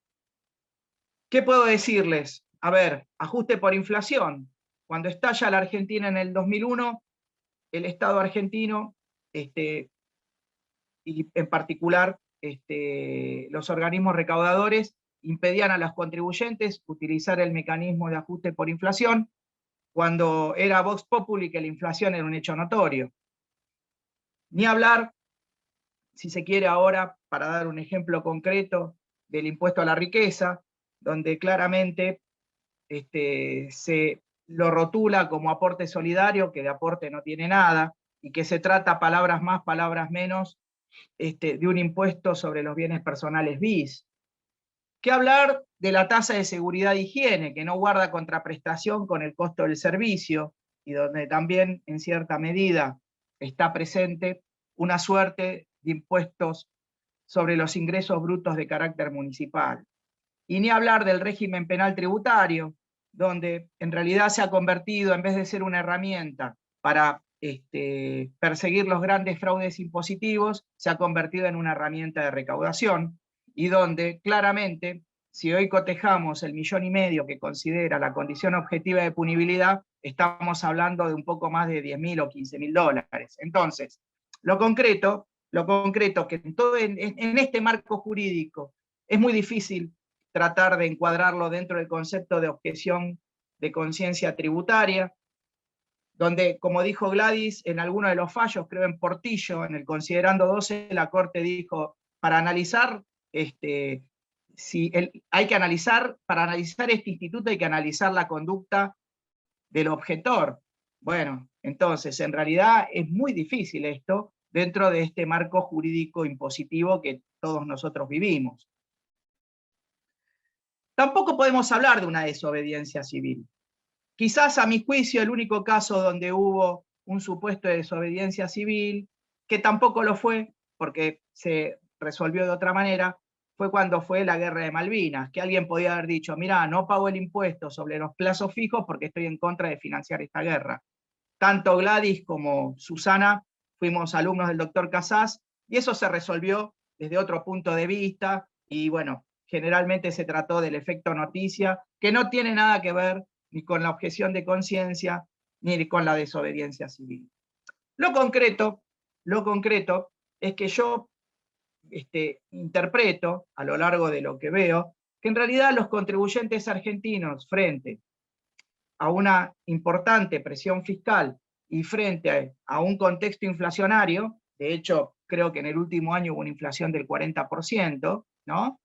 ¿Qué puedo decirles? A ver, ajuste por inflación. Cuando estalla la Argentina en el 2001, el Estado argentino, y en particular los organismos recaudadores, impedían a los contribuyentes utilizar el mecanismo de ajuste por inflación, cuando era Vox Populi que la inflación era un hecho notorio. Ni hablar, si se quiere ahora, para dar un ejemplo concreto, del impuesto a la riqueza, donde claramente se lo rotula como aporte solidario, que de aporte no tiene nada, y que se trata, palabras más, palabras menos, de un impuesto sobre los bienes personales bis. ¿Qué hablar de la tasa de seguridad e higiene, que no guarda contraprestación con el costo del servicio, y donde también, en cierta medida, está presente una suerte de impuestos sobre los ingresos brutos de carácter municipal? Y ni hablar del régimen penal tributario, donde en realidad se ha convertido, en vez de ser una herramienta para perseguir los grandes fraudes impositivos, se ha convertido en una herramienta de recaudación, y donde claramente, si hoy cotejamos el 1,5 millones que considera la condición objetiva de punibilidad, estamos hablando de un poco más de 10.000 o 15.000 dólares. Entonces, lo concreto que en este marco jurídico es muy difícil tratar de encuadrarlo dentro del concepto de objeción de conciencia tributaria, donde, como dijo Gladys, en alguno de los fallos, creo en Portillo, en el considerando 12, la Corte dijo, para analizar, para analizar este instituto hay que analizar la conducta del objetor. Bueno, entonces, en realidad es muy difícil esto dentro de este marco jurídico impositivo que todos nosotros vivimos. Tampoco podemos hablar de una desobediencia civil. Quizás, a mi juicio, el único caso donde hubo un supuesto de desobediencia civil, que tampoco lo fue, porque se resolvió de otra manera, fue cuando fue la guerra de Malvinas, que alguien podía haber dicho, mirá, no pago el impuesto sobre los plazos fijos porque estoy en contra de financiar esta guerra. Tanto Gladys como Susana fuimos alumnos del doctor Casás, y eso se resolvió desde otro punto de vista, y bueno, generalmente se trató del efecto noticia, que no tiene nada que ver ni con la objeción de conciencia, ni con la desobediencia civil. Lo concreto es que yo interpreto, a lo largo de lo que veo, que en realidad los contribuyentes argentinos, frente a una importante presión fiscal y frente a un contexto inflacionario, de hecho, creo que en el último año hubo una inflación del 40%, ¿no?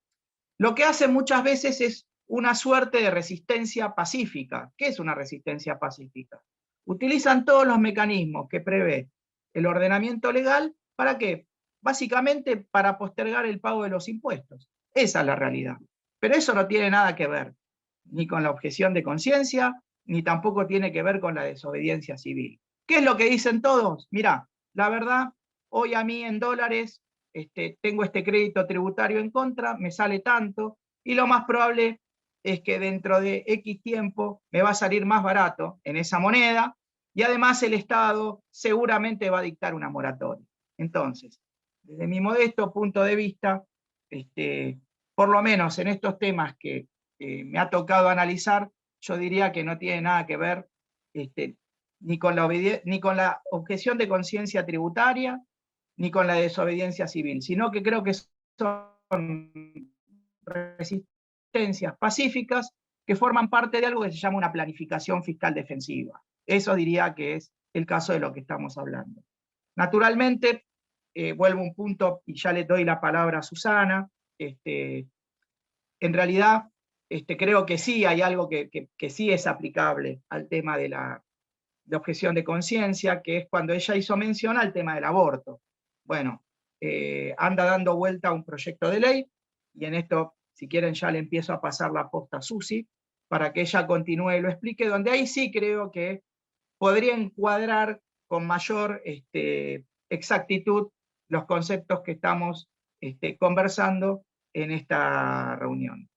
Lo que hacen muchas veces es una suerte de resistencia pacífica. ¿Qué es una resistencia pacífica? Utilizan todos los mecanismos que prevé el ordenamiento legal, ¿para qué? Básicamente para postergar el pago de los impuestos. Esa es la realidad. Pero eso no tiene nada que ver ni con la objeción de conciencia, ni tampoco tiene que ver con la desobediencia civil. ¿Qué es lo que dicen todos? Mirá, la verdad, hoy a mí en dólares tengo este crédito tributario en contra, me sale tanto, y lo más probable es que dentro de X tiempo me va a salir más barato en esa moneda, y además el Estado seguramente va a dictar una moratoria. Entonces, desde mi modesto punto de vista, por lo menos en estos temas que me ha tocado analizar, yo diría que no tiene nada que ver ni con la objeción de conciencia tributaria, ni con la desobediencia civil, sino que creo que son resistencias pacíficas que forman parte de algo que se llama una planificación fiscal defensiva. Eso diría que es el caso de lo que estamos hablando. Naturalmente, vuelvo a un punto y ya le doy la palabra a Susana. En realidad, creo que sí hay algo que sí es aplicable al tema de la objeción de conciencia, que es cuando ella hizo mención al tema del aborto. Bueno, anda dando vuelta un proyecto de ley, y en esto, si quieren, ya le empiezo a pasar la posta a Susi, para que ella continúe y lo explique, donde ahí sí creo que podría encuadrar con mayor exactitud los conceptos que estamos conversando en esta reunión.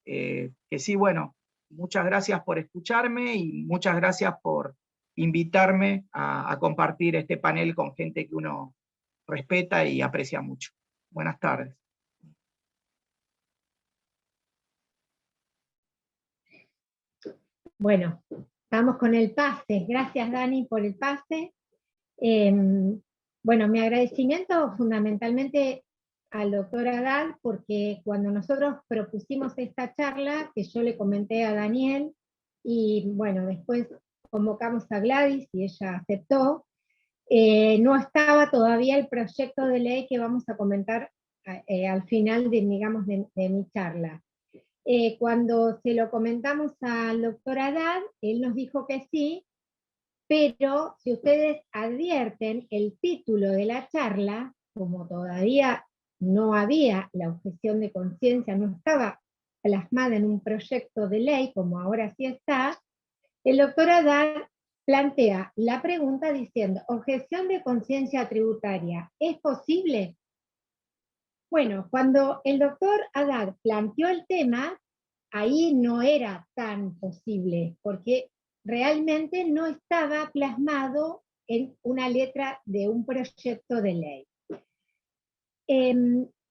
Que sí, bueno, muchas gracias por escucharme y muchas gracias por invitarme a compartir este panel con gente que uno respeta y aprecia mucho. Buenas tardes. Bueno, vamos con el pase. Gracias, Dani, por el pase. Bueno, mi agradecimiento fundamentalmente al doctor Haddad, porque cuando nosotros propusimos esta charla, que yo le comenté a Daniel, y bueno, después convocamos a Gladys y ella aceptó, no estaba todavía el proyecto de ley que vamos a comentar al final de mi charla. Cuando se lo comentamos al doctor Haddad, él nos dijo que sí, pero si ustedes advierten, el título de la charla, como todavía no había la objeción de conciencia, no estaba plasmada en un proyecto de ley, como ahora sí está, el doctor Haddad plantea la pregunta diciendo, ¿objeción de conciencia tributaria es posible? Bueno, cuando el doctor Haddad planteó el tema, ahí no era tan posible, porque realmente no estaba plasmado en una letra de un proyecto de ley.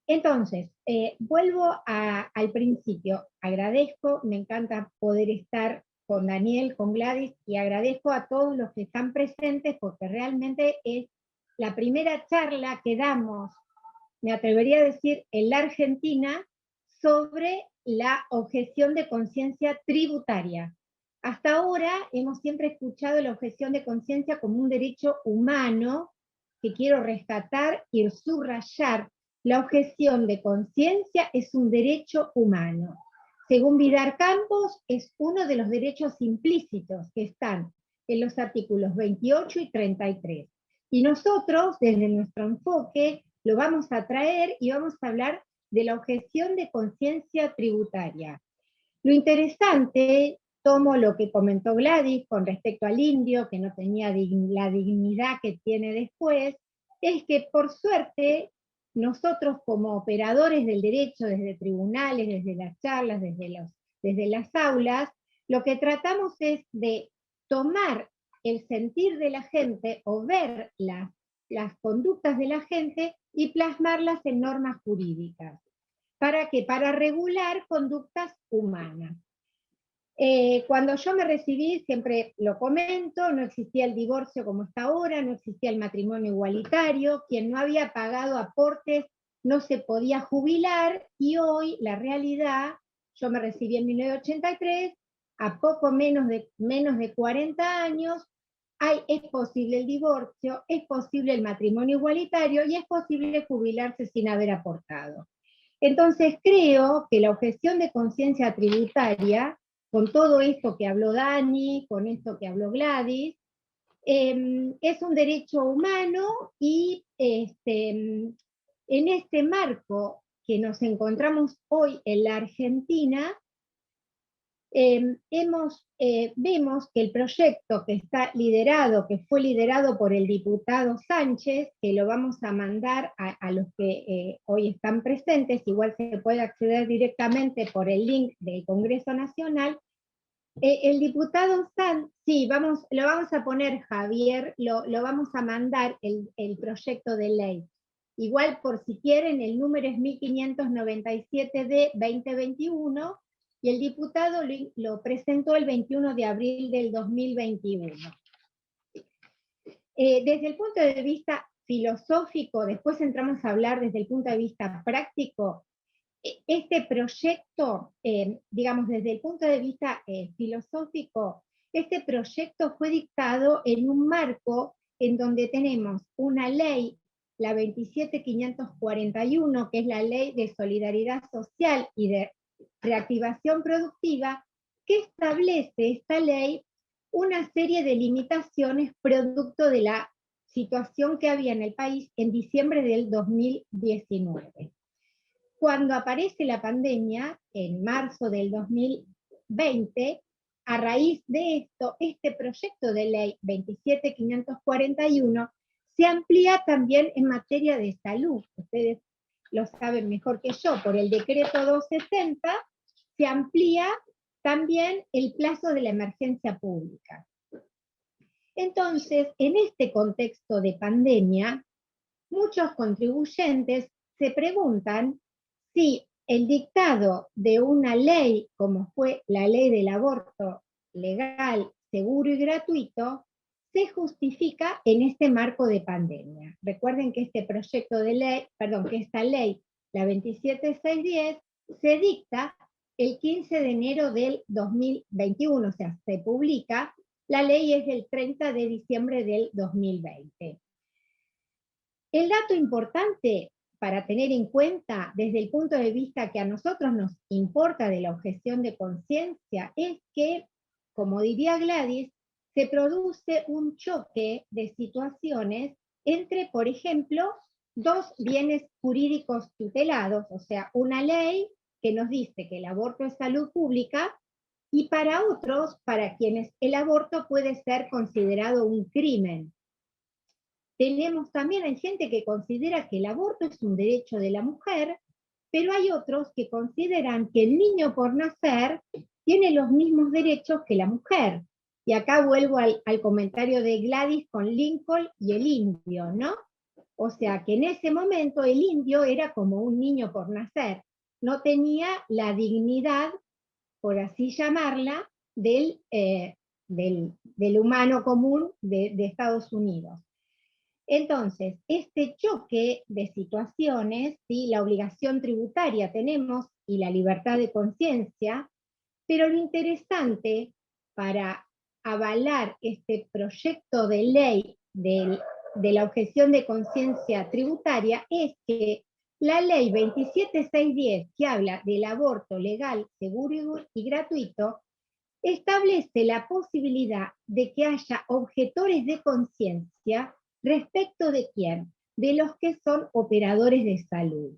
Entonces, vuelvo al principio. Agradezco, me encanta poder estar con Daniel, con Gladys, y agradezco a todos los que están presentes, porque realmente es la primera charla que damos, me atrevería a decir, en la Argentina, sobre la objeción de conciencia tributaria. Hasta ahora hemos siempre escuchado la objeción de conciencia como un derecho humano, que quiero rescatar y subrayar. La objeción de conciencia es un derecho humano. Según Vidar Campos, es uno de los derechos implícitos que están en los artículos 28 y 33. Y nosotros, desde nuestro enfoque, lo vamos a traer y vamos a hablar de la objeción de conciencia tributaria. Lo interesante, tomo lo que comentó Gladys con respecto al indio, que no tenía la dignidad que tiene después, es que por suerte nosotros como operadores del derecho, desde tribunales, desde las charlas, desde las aulas, lo que tratamos es de tomar el sentir de la gente o ver las conductas de la gente y plasmarlas en normas jurídicas. ¿Para qué? Para regular conductas humanas. Cuando yo me recibí, siempre lo comento, no existía el divorcio como está ahora, no existía el matrimonio igualitario, quien no había pagado aportes no se podía jubilar, y hoy la realidad, yo me recibí en 1983, a poco menos de 40 años, es posible el divorcio, es posible el matrimonio igualitario y es posible jubilarse sin haber aportado. Entonces creo que la objeción de conciencia tributaria, con todo esto que habló Dani, con esto que habló Gladys, es un derecho humano y en este marco que nos encontramos hoy en la Argentina, vemos que el proyecto que fue liderado por el diputado Sánchez, que lo vamos a mandar a los que hoy están presentes, igual se puede acceder directamente por el link del Congreso Nacional. El diputado Sánchez, sí, lo vamos a poner, Javier, lo vamos a mandar el proyecto de ley. Igual, por si quieren, el número es 1597 de 2021, y el diputado lo presentó el 21 de abril del 2021. Desde el punto de vista filosófico, después entramos a hablar desde el punto de vista práctico, este proyecto, digamos, desde el punto de vista filosófico, este proyecto fue dictado en un marco en donde tenemos una ley, la 27541, que es la Ley de Solidaridad Social y de Reactivación Productiva, que establece esta ley una serie de limitaciones producto de la situación que había en el país en diciembre del 2019. Cuando aparece la pandemia, en marzo del 2020, a raíz de esto, este proyecto de ley 27541 se amplía también en materia de salud. Ustedes lo saben mejor que yo, por el decreto 260 se amplía también el plazo de la emergencia pública. Entonces, en este contexto de pandemia, muchos contribuyentes se preguntan si el dictado de una ley, como fue la ley del aborto legal, seguro y gratuito, se justifica en este marco de pandemia. Recuerden que este proyecto de ley, que esta ley, la 27610, se dicta el 15 de enero del 2021, o sea, se publica. La ley es del 30 de diciembre del 2020. El dato importante para tener en cuenta desde el punto de vista que a nosotros nos importa de la objeción de conciencia es que, como diría Gladys, se produce un choque de situaciones entre, por ejemplo, dos bienes jurídicos tutelados, o sea, una ley que nos dice que el aborto es salud pública, y para otros, para quienes el aborto puede ser considerado un crimen. Tenemos también, hay gente que considera que el aborto es un derecho de la mujer, pero hay otros que consideran que el niño por nacer tiene los mismos derechos que la mujer. Y acá vuelvo al comentario de Gladys con Lincoln y el indio, ¿no? O sea, que en ese momento el indio era como un niño por nacer, no tenía la dignidad, por así llamarla, del humano común de Estados Unidos. Entonces, este choque de situaciones, ¿sí? La obligación tributaria tenemos y la libertad de conciencia, pero lo interesante para avalar este proyecto de ley de la objeción de conciencia tributaria es que la ley 27610, que habla del aborto legal, seguro y gratuito, establece la posibilidad de que haya objetores de conciencia respecto de quién, de los que son operadores de salud.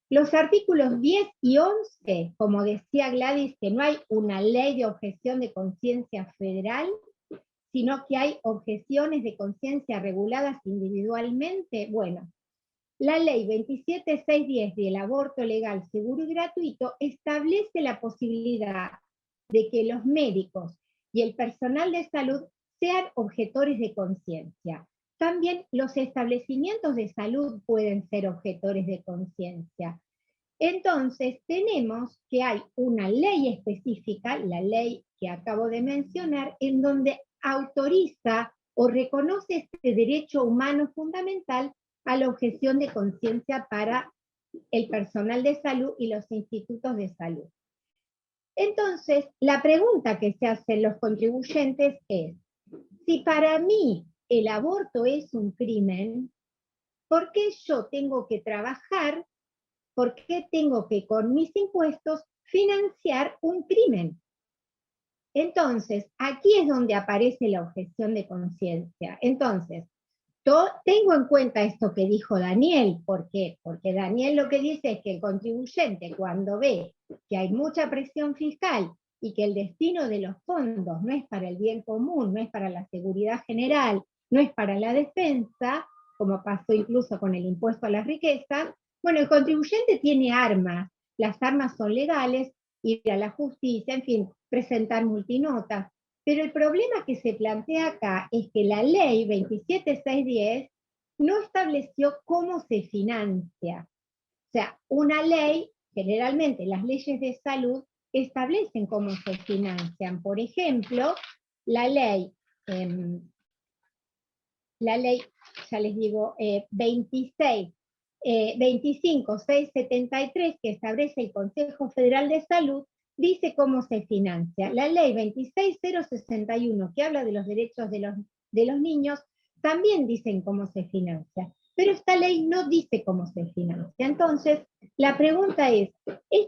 Los artículos 10 y 11, como decía Gladys, que no hay una ley de objeción de conciencia federal, sino que hay objeciones de conciencia reguladas individualmente. Bueno, la ley 27610 del aborto legal, seguro y gratuito establece la posibilidad de que los médicos y el personal de salud sean objetores de conciencia. También los establecimientos de salud pueden ser objetores de conciencia. Entonces, tenemos que hay una ley específica, la ley que acabo de mencionar, en donde autoriza o reconoce este derecho humano fundamental a la objeción de conciencia para el personal de salud y los institutos de salud. Entonces, la pregunta que se hacen los contribuyentes es, si para mí el aborto es un crimen, ¿por qué yo tengo que trabajar? ¿Por qué tengo que con mis impuestos financiar un crimen? Entonces, aquí es donde aparece la objeción de conciencia. Entonces, tengo en cuenta esto que dijo Daniel. ¿Por qué? Porque Daniel lo que dice es que el contribuyente, cuando ve que hay mucha presión fiscal y que el destino de los fondos no es para el bien común, no es para la seguridad general, no es para la defensa, como pasó incluso con el impuesto a las riquezas, bueno, el contribuyente tiene armas, las armas son legales, ir a la justicia, en fin, presentar multinotas. Pero el problema que se plantea acá es que la ley 27610 no estableció cómo se financia. O sea, una ley, generalmente las leyes de salud establecen cómo se financian. Por ejemplo, la ley, ya les digo, 25673, que establece el Consejo Federal de Salud, dice cómo se financia. La ley 26061, que habla de los derechos de los niños, también dicen cómo se financia. Pero esta ley no dice cómo se financia. Entonces, la pregunta es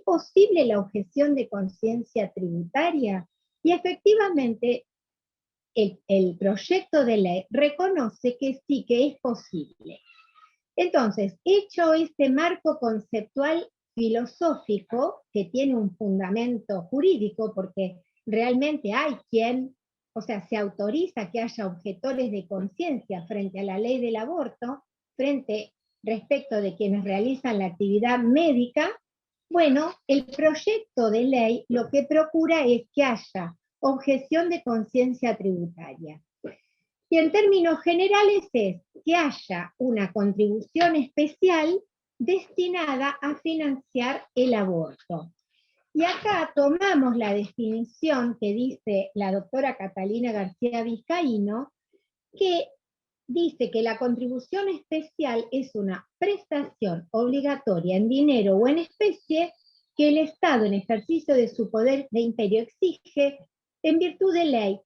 posible la objeción de conciencia tributaria? Y efectivamente, el proyecto de ley reconoce que sí, que es posible. Entonces, hecho este marco conceptual filosófico, que tiene un fundamento jurídico, porque realmente hay quien, o sea, se autoriza que haya objetores de conciencia frente a la ley del aborto, respecto de quienes realizan la actividad médica. Bueno, el proyecto de ley lo que procura es que haya objeción de conciencia tributaria. Y en términos generales es que haya una contribución especial destinada a financiar el aborto. Y acá tomamos la definición que dice la doctora Catalina García Vizcaíno, que dice que la contribución especial es una prestación obligatoria en dinero o en especie que el Estado, en ejercicio de su poder de imperio, exige en virtud de ley,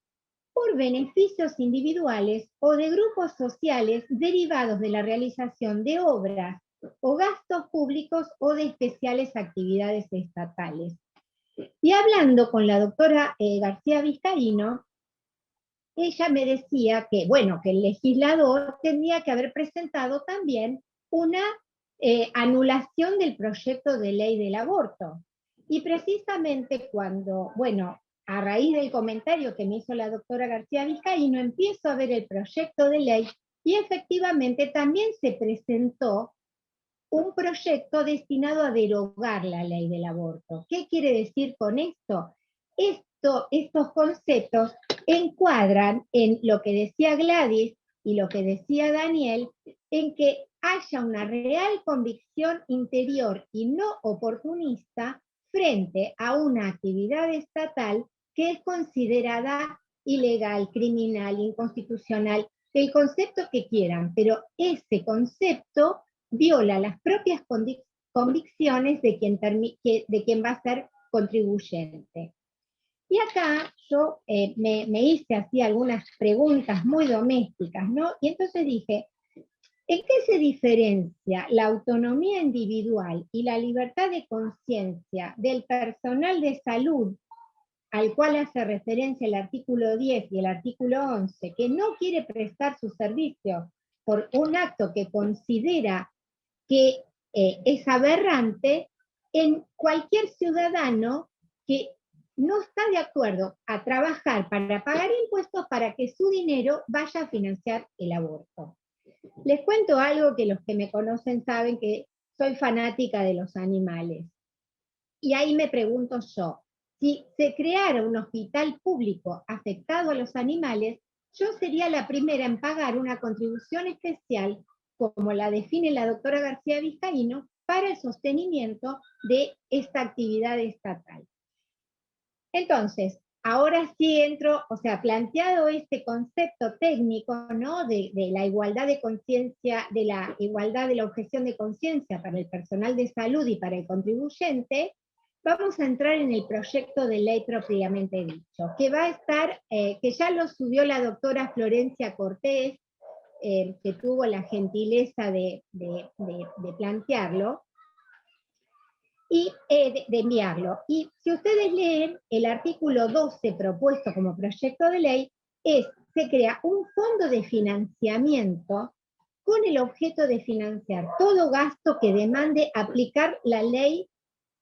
por beneficios individuales o de grupos sociales derivados de la realización de obras o gastos públicos o de especiales actividades estatales. Y hablando con la doctora García Vizcaíno, ella me decía que, bueno, que el legislador tendría que haber presentado también una anulación del proyecto de ley del aborto. Y precisamente cuando, bueno, a raíz del comentario que me hizo la doctora García Vizcaíno, empiezo a ver el proyecto de ley y efectivamente también se presentó un proyecto destinado a derogar la ley del aborto. ¿Qué quiere decir con esto? Estos conceptos encuadran en lo que decía Gladys y lo que decía Daniel, en que haya una real convicción interior y no oportunista frente a una actividad estatal que es considerada ilegal, criminal, inconstitucional, el concepto que quieran, pero ese concepto viola las propias convicciones de quien va a ser contribuyente. Y acá yo me hice así algunas preguntas muy domésticas, ¿no? Y entonces dije, ¿en qué se diferencia la autonomía individual y la libertad de conciencia del personal de salud al cual hace referencia el artículo 10 y el artículo 11, que no quiere prestar su servicio por un acto que considera que es aberrante, en cualquier ciudadano que no está de acuerdo a trabajar para pagar impuestos para que su dinero vaya a financiar el aborto. Les cuento algo que los que me conocen saben, que soy fanática de los animales. Y ahí me pregunto yo, si se creara un hospital público afectado a los animales, yo sería la primera en pagar una contribución especial, como la define la doctora García Vizcaíno, para el sostenimiento de esta actividad estatal. Entonces, ahora sí entro, o sea, planteado este concepto técnico, ¿no?, de la igualdad de conciencia, de la igualdad de la objeción de conciencia para el personal de salud y para el contribuyente, vamos a entrar en el proyecto de ley propiamente dicho, que va a estar, que ya lo subió la doctora Florencia Cortés, que tuvo la gentileza de plantearlo, y de enviarlo. Y si ustedes leen el artículo 12 propuesto como proyecto de ley, se crea un fondo de financiamiento con el objeto de financiar todo gasto que demande aplicar la ley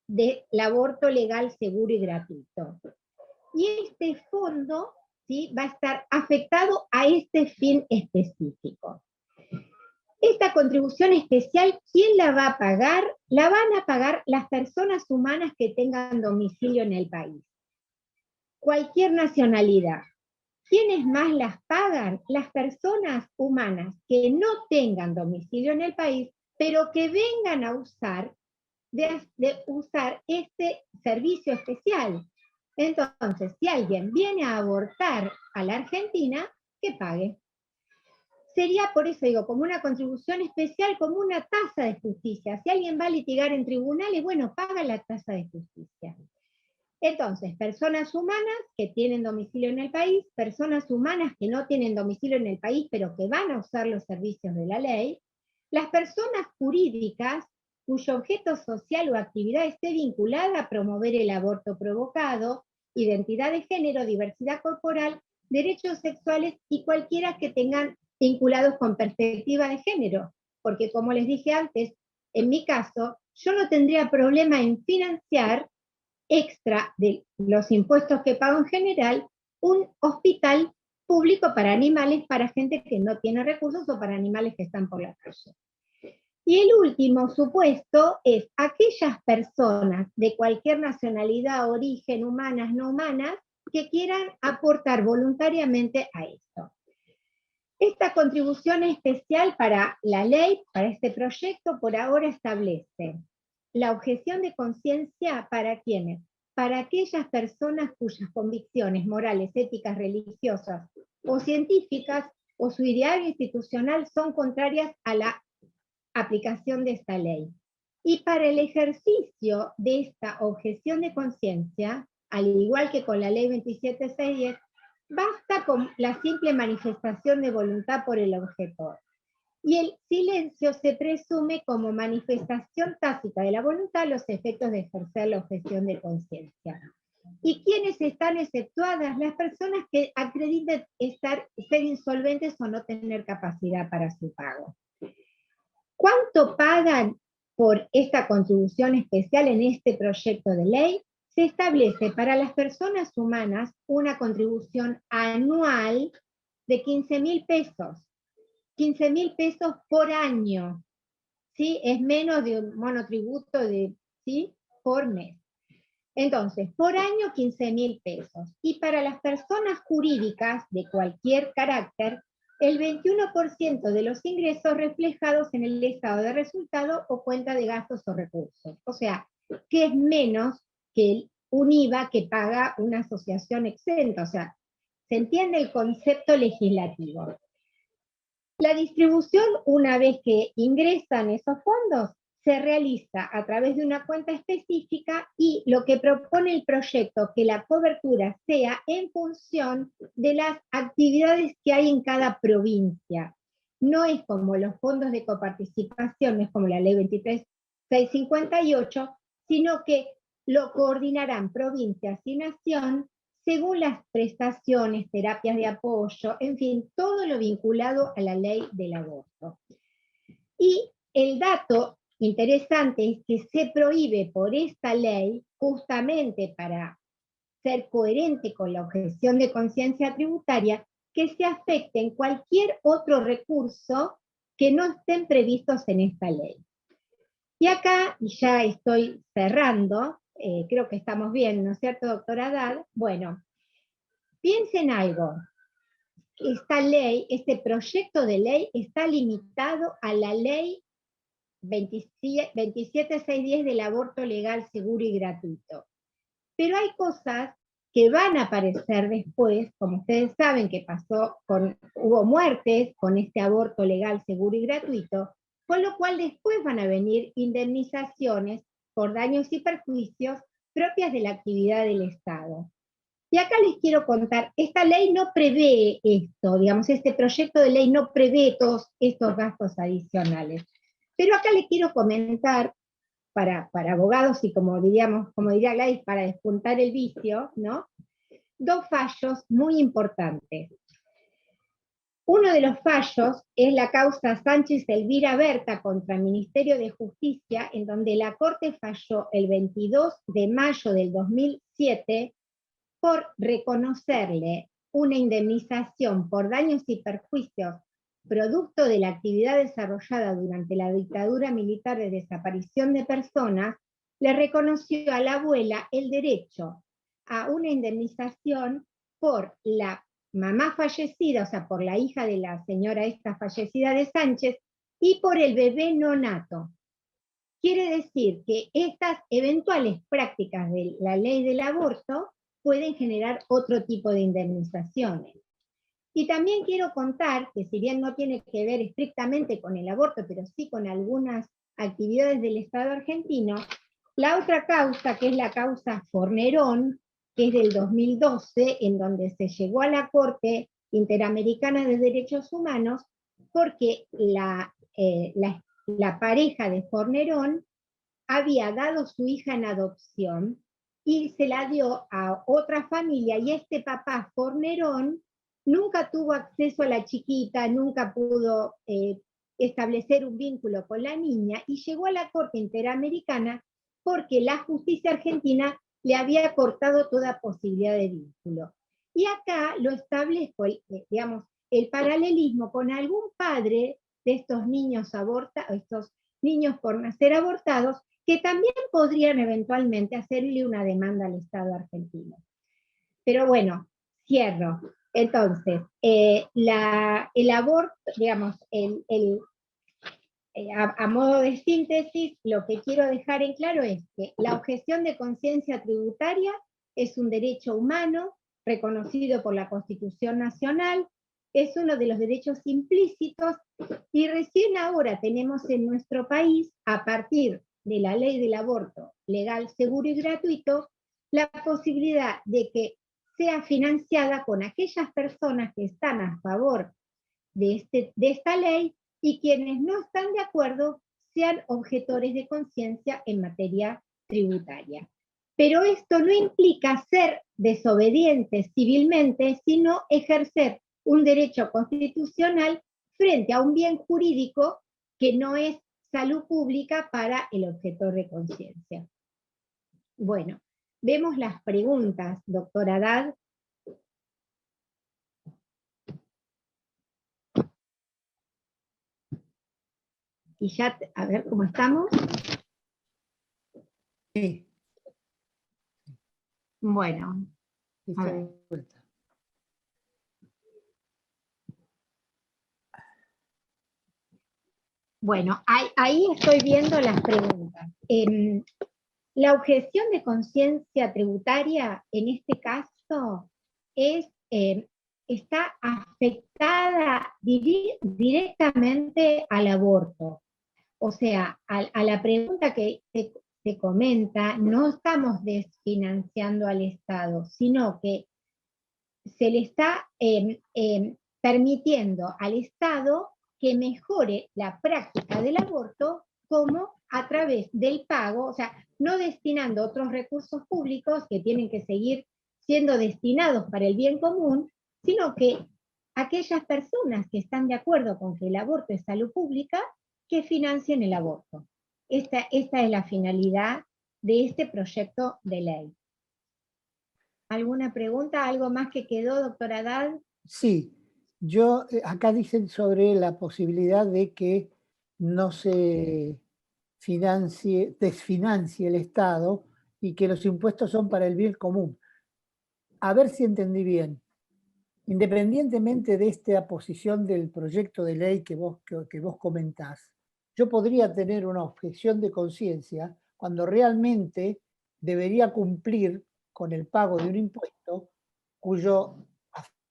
del aborto legal, seguro y gratuito. Y este fondo, ¿sí?, va a estar afectado a este fin específico. Esta contribución especial, ¿quién la va a pagar? La van a pagar las personas humanas que tengan domicilio en el país. Cualquier nacionalidad. ¿Quiénes más las pagan? Las personas humanas que no tengan domicilio en el país, pero que vengan a usar este servicio especial. Entonces, si alguien viene a abortar a la Argentina, que pague. Sería, por eso digo, como una contribución especial, como una tasa de justicia. Si alguien va a litigar en tribunales, bueno, paga la tasa de justicia. Entonces, personas humanas que tienen domicilio en el país, personas humanas que no tienen domicilio en el país, pero que van a usar los servicios de la ley, las personas jurídicas cuyo objeto social o actividad esté vinculada a promover el aborto provocado, identidad de género, diversidad corporal, derechos sexuales y cualquiera que tengan vinculados con perspectiva de género, porque como les dije antes, en mi caso, yo no tendría problema en financiar extra de los impuestos que pago en general, un hospital público para animales, para gente que no tiene recursos o para animales que están por la calle. Y el último supuesto es aquellas personas de cualquier nacionalidad, origen, humanas, no humanas, que quieran aportar voluntariamente a esto. Esta contribución especial para la ley, para este proyecto, por ahora establece la objeción de conciencia para ¿quiénes? Para aquellas personas cuyas convicciones morales, éticas, religiosas o científicas o su ideario institucional son contrarias a la aplicación de esta ley. Y para el ejercicio de esta objeción de conciencia, al igual que con la ley 27610, basta con la simple manifestación de voluntad por el objetor. Y el silencio se presume como manifestación tácita de la voluntad a los efectos de ejercer la objeción de conciencia. ¿Y quiénes están exceptuadas? Las personas que acrediten ser insolventes o no tener capacidad para su pago. ¿Cuánto pagan por esta contribución especial en este proyecto de ley? Se establece para las personas humanas una contribución anual de 15.000 pesos. 15.000 pesos por año. ¿Sí? Es menos de un monotributo ¿sí?, por mes. Entonces, por año 15.000 pesos. Y para las personas jurídicas de cualquier carácter, el 21% de los ingresos reflejados en el estado de resultado o cuenta de gastos o recursos. O sea, que es menos que un IVA que paga una asociación exenta. O sea, ¿se entiende el concepto legislativo? La distribución, una vez que ingresan esos fondos, se realiza a través de una cuenta específica y lo que propone el proyecto, que la cobertura sea en función de las actividades que hay en cada provincia. No es como los fondos de coparticipación, no es como la ley 23658, sino que lo coordinarán provincias y nación según las prestaciones, terapias de apoyo, en fin, todo lo vinculado a la ley del aborto. Y el dato interesante es que se prohíbe por esta ley, justamente para ser coherente con la objeción de conciencia tributaria, que se afecten cualquier otro recurso que no estén previstos en esta ley. Y acá, y ya estoy cerrando, creo que estamos bien, ¿no es cierto, doctora Haddad? Bueno, piensen algo. Esta ley, este proyecto de ley está limitado a la ley 27610 del aborto legal, seguro y gratuito. Pero hay cosas que van a aparecer después, como ustedes saben que hubo muertes con este aborto legal, seguro y gratuito, con lo cual después van a venir indemnizaciones por daños y perjuicios propias de la actividad del Estado. Y acá les quiero contar, esta ley no prevé esto, digamos, este proyecto de ley no prevé todos estos gastos adicionales. Pero acá les quiero comentar, para abogados y como diría Gladys, para despuntar el vicio, ¿no? Dos fallos muy importantes. Uno de los fallos es la causa Sánchez Elvira Berta contra el Ministerio de Justicia, en donde la Corte falló el 22 de mayo del 2007 por reconocerle una indemnización por daños y perjuicios producto de la actividad desarrollada durante la dictadura militar de desaparición de personas, le reconoció a la abuela el derecho a una indemnización por la mamá fallecida, o sea, por la hija de la señora esta fallecida de Sánchez, y por el bebé no nato. Quiere decir que estas eventuales prácticas de la ley del aborto pueden generar otro tipo de indemnizaciones. Y también quiero contar que si bien no tiene que ver estrictamente con el aborto, pero sí con algunas actividades del Estado argentino, la otra causa, que es la causa Fornerón, que es del 2012, en donde se llegó a la Corte Interamericana de Derechos Humanos, porque la pareja de Fornerón había dado su hija en adopción y se la dio a otra familia, y este papá Fornerón nunca tuvo acceso a la chiquita, nunca pudo establecer un vínculo con la niña, y llegó a la Corte Interamericana porque la justicia argentina le había cortado toda posibilidad de vínculo. Y acá lo establezco, digamos, el paralelismo con algún padre de estos niños estos niños por nacer abortados, que también podrían eventualmente hacerle una demanda al Estado argentino. Pero bueno, cierro. Entonces, el aborto, digamos, a modo de síntesis, lo que quiero dejar en claro es que la objeción de conciencia tributaria es un derecho humano reconocido por la Constitución Nacional, es uno de los derechos implícitos, y recién ahora tenemos en nuestro país, a partir de la ley del aborto legal, seguro y gratuito, la posibilidad de que sea financiada con aquellas personas que están a favor de esta ley, y quienes no están de acuerdo sean objetores de conciencia en materia tributaria. Pero esto no implica ser desobedientes civilmente, sino ejercer un derecho constitucional frente a un bien jurídico que no es salud pública para el objetor de conciencia. Bueno, vemos las preguntas, doctora Haddad. Y ya, a ver cómo estamos. Sí. Bueno, a ver. Bueno, ahí estoy viendo las preguntas. La objeción de conciencia tributaria, en este caso, está afectada directamente al aborto. O sea, a la pregunta que se comenta, no estamos desfinanciando al Estado, sino que se le está permitiendo al Estado que mejore la práctica del aborto, como a través del pago, o sea, no destinando otros recursos públicos que tienen que seguir siendo destinados para el bien común, sino que aquellas personas que están de acuerdo con que el aborto es salud pública, que financien el aborto. Esta es la finalidad de este proyecto de ley. ¿Alguna pregunta? ¿Algo más que quedó, doctora Haddad? Sí, acá dicen sobre la posibilidad de que no se desfinancie el Estado y que los impuestos son para el bien común. A ver si entendí bien. Independientemente de esta posición del proyecto de ley que vos comentás, yo podría tener una objeción de conciencia cuando realmente debería cumplir con el pago de un impuesto cuya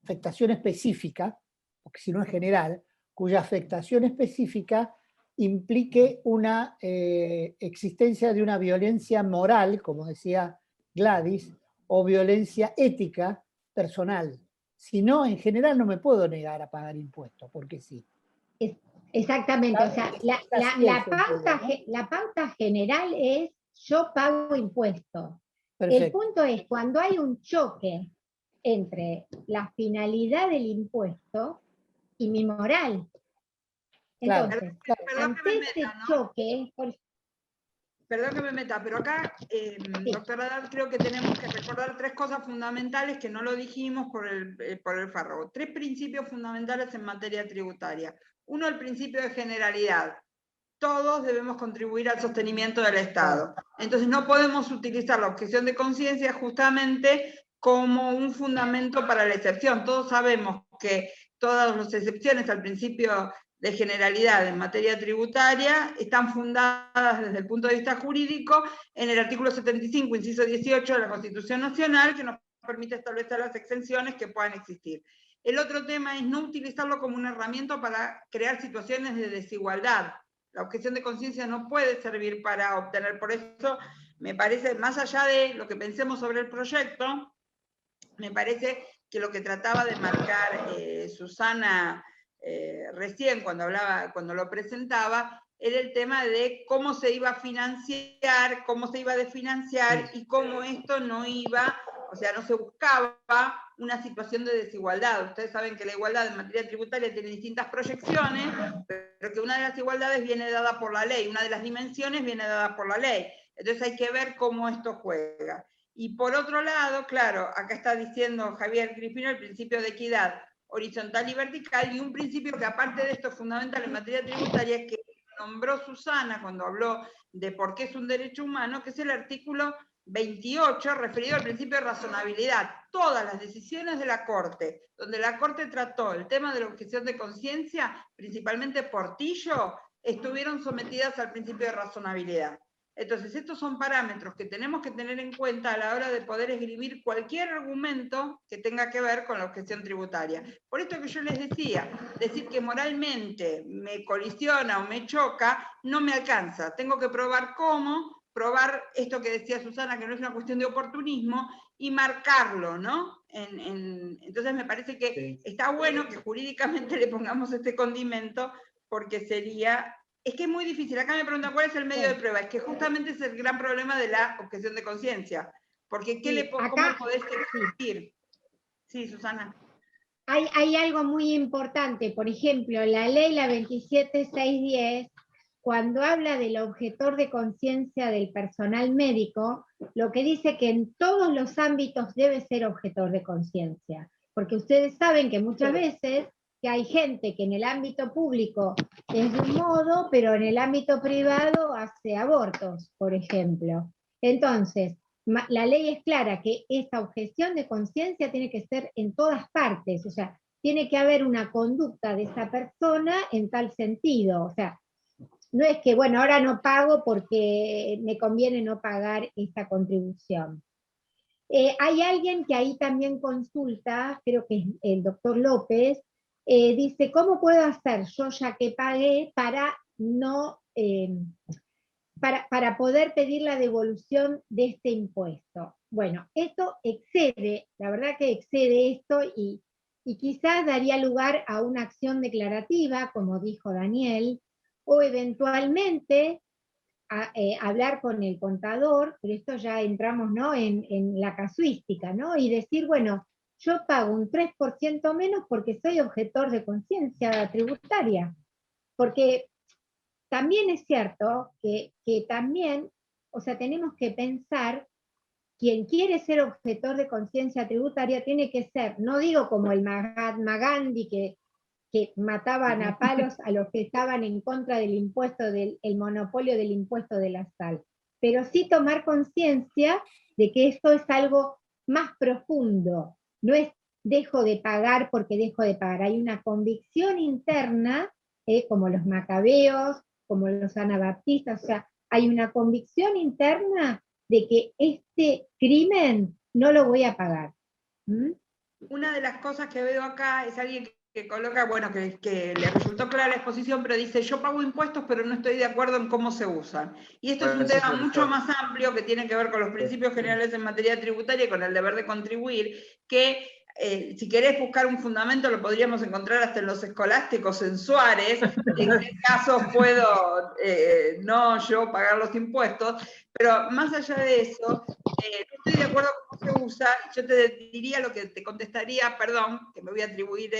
afectación específica, porque si no es general, cuya afectación específica implique una existencia de una violencia moral, como decía Gladys, o violencia ética personal. Si no, en general no me puedo negar a pagar impuestos, porque sí. Exactamente, o sea, la pauta general es yo pago impuestos. Perfecto. El punto es cuando hay un choque entre la finalidad del impuesto y mi moral. Entonces, ante este choque... Perdón que me meta, pero acá, doctora Haddad, creo que tenemos que recordar 3 cosas fundamentales que no lo dijimos por el Farro. 3 principios fundamentales en materia tributaria. Uno, el principio de generalidad. Todos debemos contribuir al sostenimiento del Estado. Entonces no podemos utilizar la objeción de conciencia justamente como un fundamento para la excepción. Todos sabemos que todas las excepciones al principio de generalidad en materia tributaria están fundadas desde el punto de vista jurídico en el artículo 75, inciso 18 de la Constitución Nacional, que nos permite establecer las exenciones que puedan existir. El otro tema es no utilizarlo como una herramienta para crear situaciones de desigualdad. La objeción de conciencia no puede servir para obtener, por eso me parece, más allá de lo que pensemos sobre el proyecto, me parece que lo que trataba de marcar Susana recién cuando lo presentaba, era el tema de cómo se iba a financiar, cómo se iba a desfinanciar y cómo esto no iba, o sea, no se buscaba una situación de desigualdad. Ustedes saben que la igualdad en materia tributaria tiene distintas proyecciones, pero que una de las igualdades viene dada por la ley, una de las dimensiones viene dada por la ley. Entonces hay que ver cómo esto juega. Y por otro lado, claro, acá está diciendo Javier Crispino el principio de equidad horizontal y vertical, y un principio que aparte de esto es fundamental en materia tributaria, que nombró Susana cuando habló de por qué es un derecho humano, que es el artículo 28, referido al principio de razonabilidad. Todas las decisiones de la Corte, donde la Corte trató el tema de la objeción de conciencia, principalmente Portillo, estuvieron sometidas al principio de razonabilidad. Entonces, estos son parámetros que tenemos que tener en cuenta a la hora de poder escribir cualquier argumento que tenga que ver con la objeción tributaria. Por esto que yo les decía, decir que moralmente me colisiona o me choca, no me alcanza. Tengo que probar cómo, probar esto que decía Susana, que no es una cuestión de oportunismo, y marcarlo, ¿no? Entonces me parece que está bueno que jurídicamente le pongamos este condimento, porque sería... Es que es muy difícil. Acá me preguntan cuál es el medio de prueba. Es que justamente es el gran problema de la objeción de conciencia. Porque ¿cómo podés exigir? Sí, Susana. Hay algo muy importante. Por ejemplo, la ley, la 27610, cuando habla del objetor de conciencia del personal médico, lo que dice que en todos los ámbitos debe ser objetor de conciencia. Porque ustedes saben que muchas veces que hay gente que en el ámbito público es de un modo, pero en el ámbito privado hace abortos, por ejemplo. Entonces, la ley es clara que esta objeción de conciencia tiene que ser en todas partes, o sea, tiene que haber una conducta de esa persona en tal sentido, o sea, no es que, bueno, ahora no pago porque me conviene no pagar esta contribución. Hay alguien que ahí también consulta, creo que es el doctor López, dice, ¿cómo puedo hacer yo ya que pagué para no... para poder pedir la devolución de este impuesto? Bueno, esto excede, la verdad que excede esto y quizás daría lugar a una acción declarativa, como dijo Daniel, o eventualmente hablar con el contador, pero esto ya entramos, ¿no?, en la casuística, ¿no? Y decir, bueno, yo pago un 3% menos porque soy objetor de conciencia tributaria. Porque también es cierto que también, o sea, tenemos que pensar, quien quiere ser objetor de conciencia tributaria tiene que ser, no digo como el Mahatma Gandhi, que mataban a palos a los que estaban en contra del impuesto, el monopolio del impuesto de la sal, pero sí tomar conciencia de que esto es algo más profundo, no es dejo de pagar porque dejo de pagar, hay una convicción interna, como los macabeos, como los anabaptistas, o sea, hay una convicción interna de que este crimen no lo voy a pagar. ¿Mm? Una de las cosas que veo acá es alguien que coloca, bueno, que le resultó clara la exposición, pero dice, yo pago impuestos, pero no estoy de acuerdo en cómo se usan. Y esto es un tema mucho más amplio que tiene que ver con los principios generales en materia tributaria y con el deber de contribuir, que si querés buscar un fundamento lo podríamos encontrar hasta en los escolásticos en Suárez, en qué casos puedo no yo pagar los impuestos, pero más allá de eso, no estoy de acuerdo con cómo se usa, yo te diría lo que te contestaría, perdón, que me voy a atribuir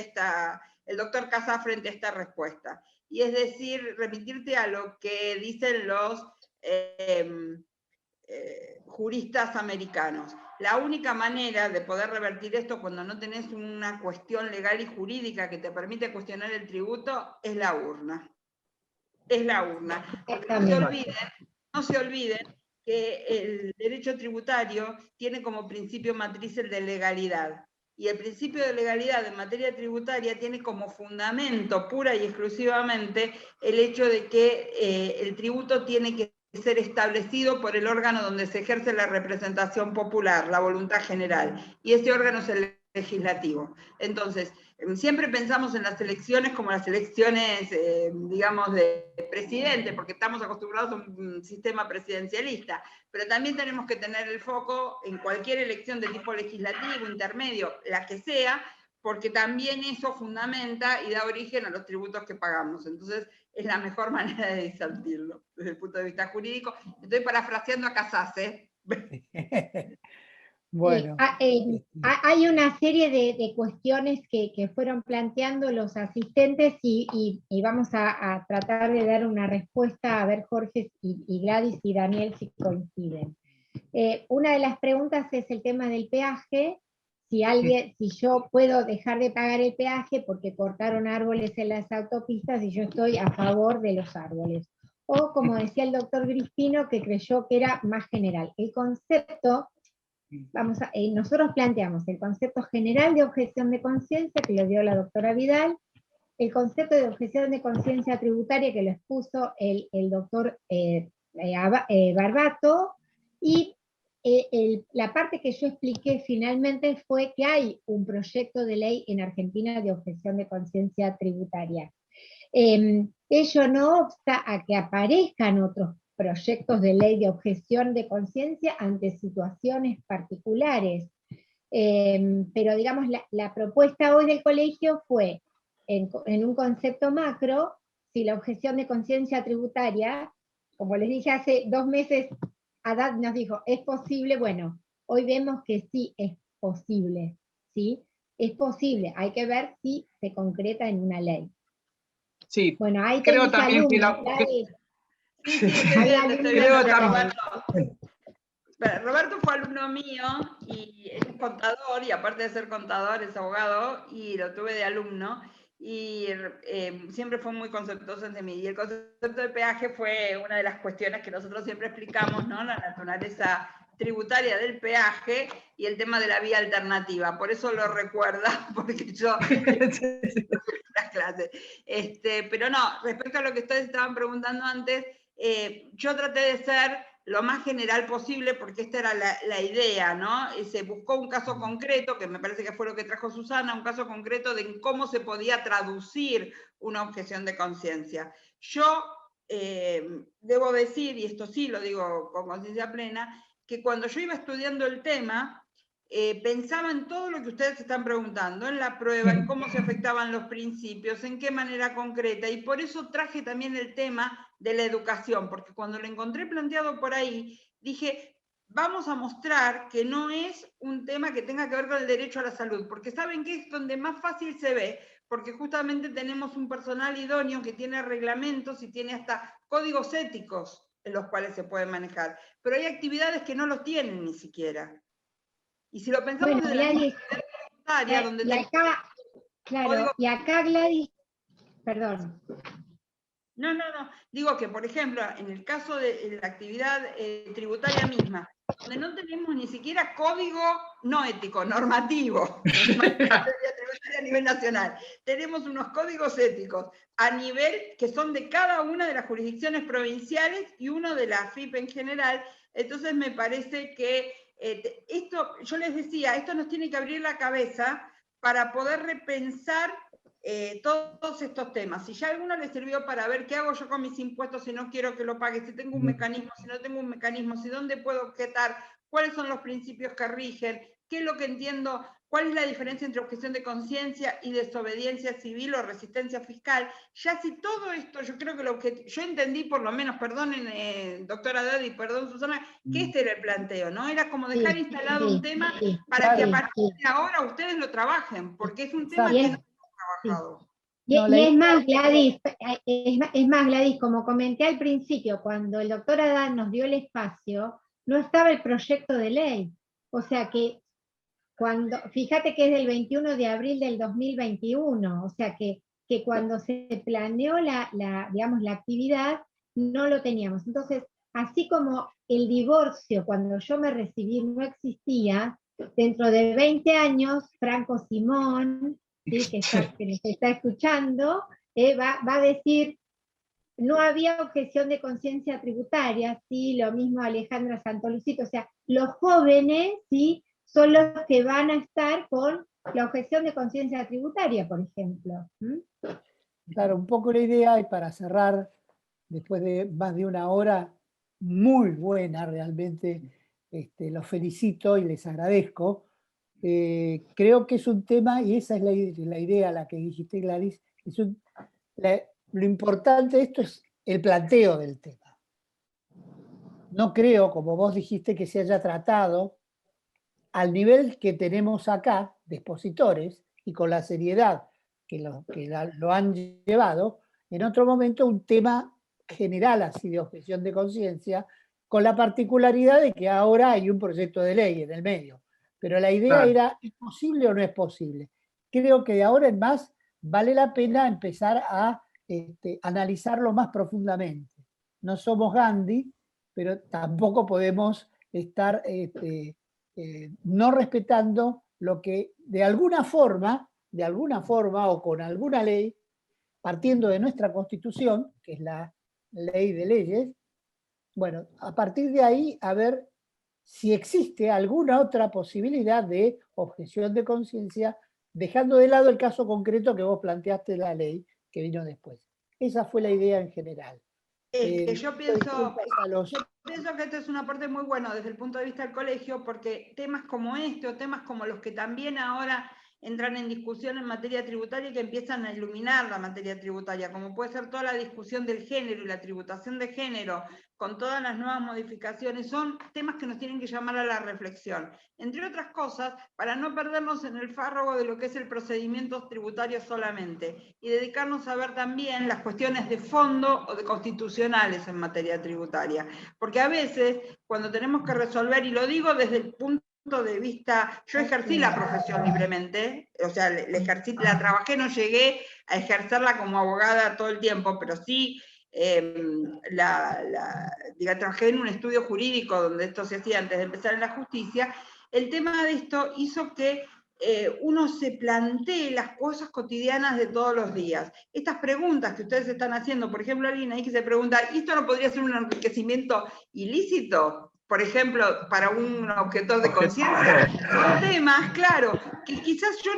el doctor Casá frente a esta respuesta, y es decir, remitirte a lo que dicen los juristas americanos. La única manera de poder revertir esto cuando no tenés una cuestión legal y jurídica que te permite cuestionar el tributo es la urna. Es la urna. Porque no se olviden que el derecho tributario tiene como principio matriz el de legalidad. Y el principio de legalidad en materia tributaria tiene como fundamento pura y exclusivamente el hecho de que el tributo tiene que ser establecido por el órgano donde se ejerce la representación popular, la voluntad general, y ese órgano es el legislativo. Entonces, siempre pensamos en las elecciones como las elecciones, digamos, de presidente, porque estamos acostumbrados a un sistema presidencialista, pero también tenemos que tener el foco en cualquier elección de tipo legislativo, intermedio, la que sea, porque también eso fundamenta y da origen a los tributos que pagamos. Entonces, es la mejor manera de discernirlo desde el punto de vista jurídico. Estoy parafraseando a Casas, ¿eh? Bueno. Hay una serie de cuestiones que fueron planteando los asistentes y vamos a tratar de dar una respuesta, a ver Jorge y Gladys y Daniel si coinciden. Una de las preguntas es el tema del peaje, si yo puedo dejar de pagar el peaje porque cortaron árboles en las autopistas y yo estoy a favor de los árboles. O como decía el doctor Grispino, que creyó que era más general. El concepto, nosotros planteamos el concepto general de objeción de conciencia, que lo dio la doctora Vidal, el concepto de objeción de conciencia tributaria, que lo expuso el doctor Barbato, y la parte que yo expliqué finalmente fue que hay un proyecto de ley en Argentina de objeción de conciencia tributaria. Ello no obsta a que aparezcan otros proyectos de ley de objeción de conciencia ante situaciones particulares. Pero digamos, la propuesta hoy del colegio fue, en un concepto macro, si la objeción de conciencia tributaria, como les dije hace 2 meses, Haddad nos dijo, ¿es posible? Bueno, hoy vemos que sí es posible, ¿sí? Es posible, hay que ver si se concreta en una ley. Sí, bueno, ahí creo también alumnos, Sí, estoy viendo Roberto fue alumno mío y es contador, y aparte de ser contador es abogado, y lo tuve de alumno, y siempre fue muy conceptuoso ante mí. Y el concepto de peaje fue una de las cuestiones que nosotros siempre explicamos, ¿no? La naturaleza tributaria del peaje y el tema de la vía alternativa. Por eso lo recuerda, porque yo las clases. Pero no, respecto a lo que ustedes estaban preguntando antes, yo traté de ser lo más general posible, porque esta era la idea, ¿no? Se buscó un caso concreto, que me parece que fue lo que trajo Susana, un caso concreto de cómo se podía traducir una objeción de conciencia. Yo debo decir, y esto sí lo digo con conciencia plena, que cuando yo iba estudiando el tema, pensaba en todo lo que ustedes están preguntando, en la prueba, en cómo se afectaban los principios, en qué manera concreta, y por eso traje también el tema de la educación, porque cuando lo encontré planteado por ahí, dije, vamos a mostrar que no es un tema que tenga que ver con el derecho a la salud, porque saben que es donde más fácil se ve, porque justamente tenemos un personal idóneo que tiene reglamentos y tiene hasta códigos éticos en los cuales se pueden manejar, pero hay actividades que no los tienen ni siquiera. Y si lo pensamos desde la tributaria, donde y acá, claro, y acá Gladys, perdón. No, digo que, por ejemplo, en el caso de la actividad tributaria misma, donde no tenemos ni siquiera código no ético, normativo, a nivel nacional, tenemos unos códigos éticos a nivel que son de cada una de las jurisdicciones provinciales y uno de la AFIP en general. Entonces me parece que esto, yo les decía, esto nos tiene que abrir la cabeza para poder repensar todos estos temas. Si ya a alguno le sirvió para ver qué hago yo con mis impuestos si no quiero que lo pague, si tengo un mecanismo, si no tengo un mecanismo, si dónde puedo objetar, cuáles son los principios que rigen, qué es lo que entiendo, cuál es la diferencia entre objeción de conciencia y desobediencia civil o resistencia fiscal. Ya si todo esto, yo creo que lo que yo entendí, por lo menos, perdonen, doctora Daddy, perdón Susana, que este era el planteo, ¿no? Era como dejar instalado un tema para que a partir de ahora ustedes lo trabajen, porque es un tema que no trabajado. Y es más, Gladys, como comenté al principio, cuando el doctor Adán nos dio el espacio, no estaba el proyecto de ley. O sea que, fíjate que es del 21 de abril del 2021, o sea que cuando se planeó digamos, la actividad, no lo teníamos. Entonces, así como el divorcio, cuando yo me recibí, no existía, dentro de 20 años, Franco Simón, ¿sí? que nos está escuchando, va a decir, no había objeción de conciencia tributaria, ¿sí? Lo mismo Alejandra Santolucito, o sea, los jóvenes, ¿sí? Son los que van a estar con la objeción de conciencia tributaria, por ejemplo. Claro, un poco la idea, y para cerrar, después de más de una hora, muy buena realmente, los felicito y les agradezco. Creo que es un tema, y esa es la idea, la que dijiste, Gladys, lo importante de esto es el planteo del tema. No creo, como vos dijiste, que se haya tratado al nivel que tenemos acá, de expositores, y con la seriedad que lo han llevado, en otro momento un tema general así de objeción de conciencia, con la particularidad de que ahora hay un proyecto de ley en el medio. Pero la idea era, ¿es posible o no es posible? Creo que de ahora en más vale la pena empezar a analizarlo más profundamente. No somos Gandhi, pero tampoco podemos estar no respetando lo que de alguna forma o con alguna ley, partiendo de nuestra Constitución, que es la ley de leyes, bueno, a partir de ahí, a ver si existe alguna otra posibilidad de objeción de conciencia, dejando de lado el caso concreto que vos planteaste de la ley que vino después. Esa fue la idea en general. Yo pienso que este es un aporte muy bueno desde el punto de vista del colegio, porque temas como este o temas como los que también ahora entran en discusión en materia tributaria y que empiezan a iluminar la materia tributaria, como puede ser toda la discusión del género y la tributación de género, con todas las nuevas modificaciones, son temas que nos tienen que llamar a la reflexión. Entre otras cosas, para no perdernos en el fárrago de lo que es el procedimiento tributario solamente, y dedicarnos a ver también las cuestiones de fondo o de constitucionales en materia tributaria. Porque a veces, cuando tenemos que resolver, y lo digo desde el punto de vista, yo ejercí la profesión libremente, o sea, la trabajé, no llegué a ejercerla como abogada todo el tiempo, pero sí trabajé en un estudio jurídico donde esto se hacía antes de empezar en la justicia. El tema de esto hizo que uno se plantee las cosas cotidianas de todos los días. Estas preguntas que ustedes están haciendo, por ejemplo, alguien ahí que se pregunta, ¿y esto no podría ser un enriquecimiento ilícito? Por ejemplo, para un objetor de conciencia. Son temas, claro, que quizás yo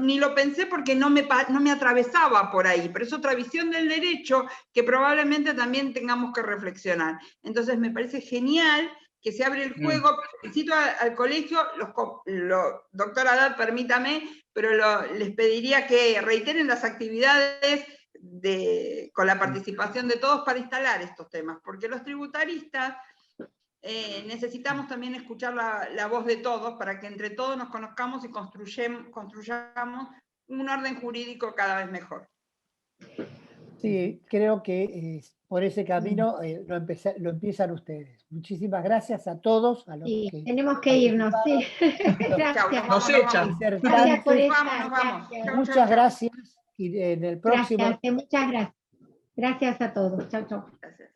ni lo pensé porque no me atravesaba por ahí, pero es otra visión del derecho que probablemente también tengamos que reflexionar. Entonces me parece genial que se abre el juego. Felicito al colegio, doctora Haddad, permítame, pero les pediría que reiteren las actividades con la participación de todos para instalar estos temas, porque los tributaristas necesitamos también escuchar la voz de todos para que entre todos nos conozcamos y construyamos un orden jurídico cada vez mejor. Sí, creo que por ese camino lo empiezan ustedes. Muchísimas gracias a todos. A los Sí, que tenemos que irnos, sí. Gracias. Nos echan. Gracias por Nos estar. vamos. Gracias. Chau, Muchas chau, chau. gracias y en el próximo... Gracias, muchas gracias. Gracias a todos. Chau, chau. Gracias.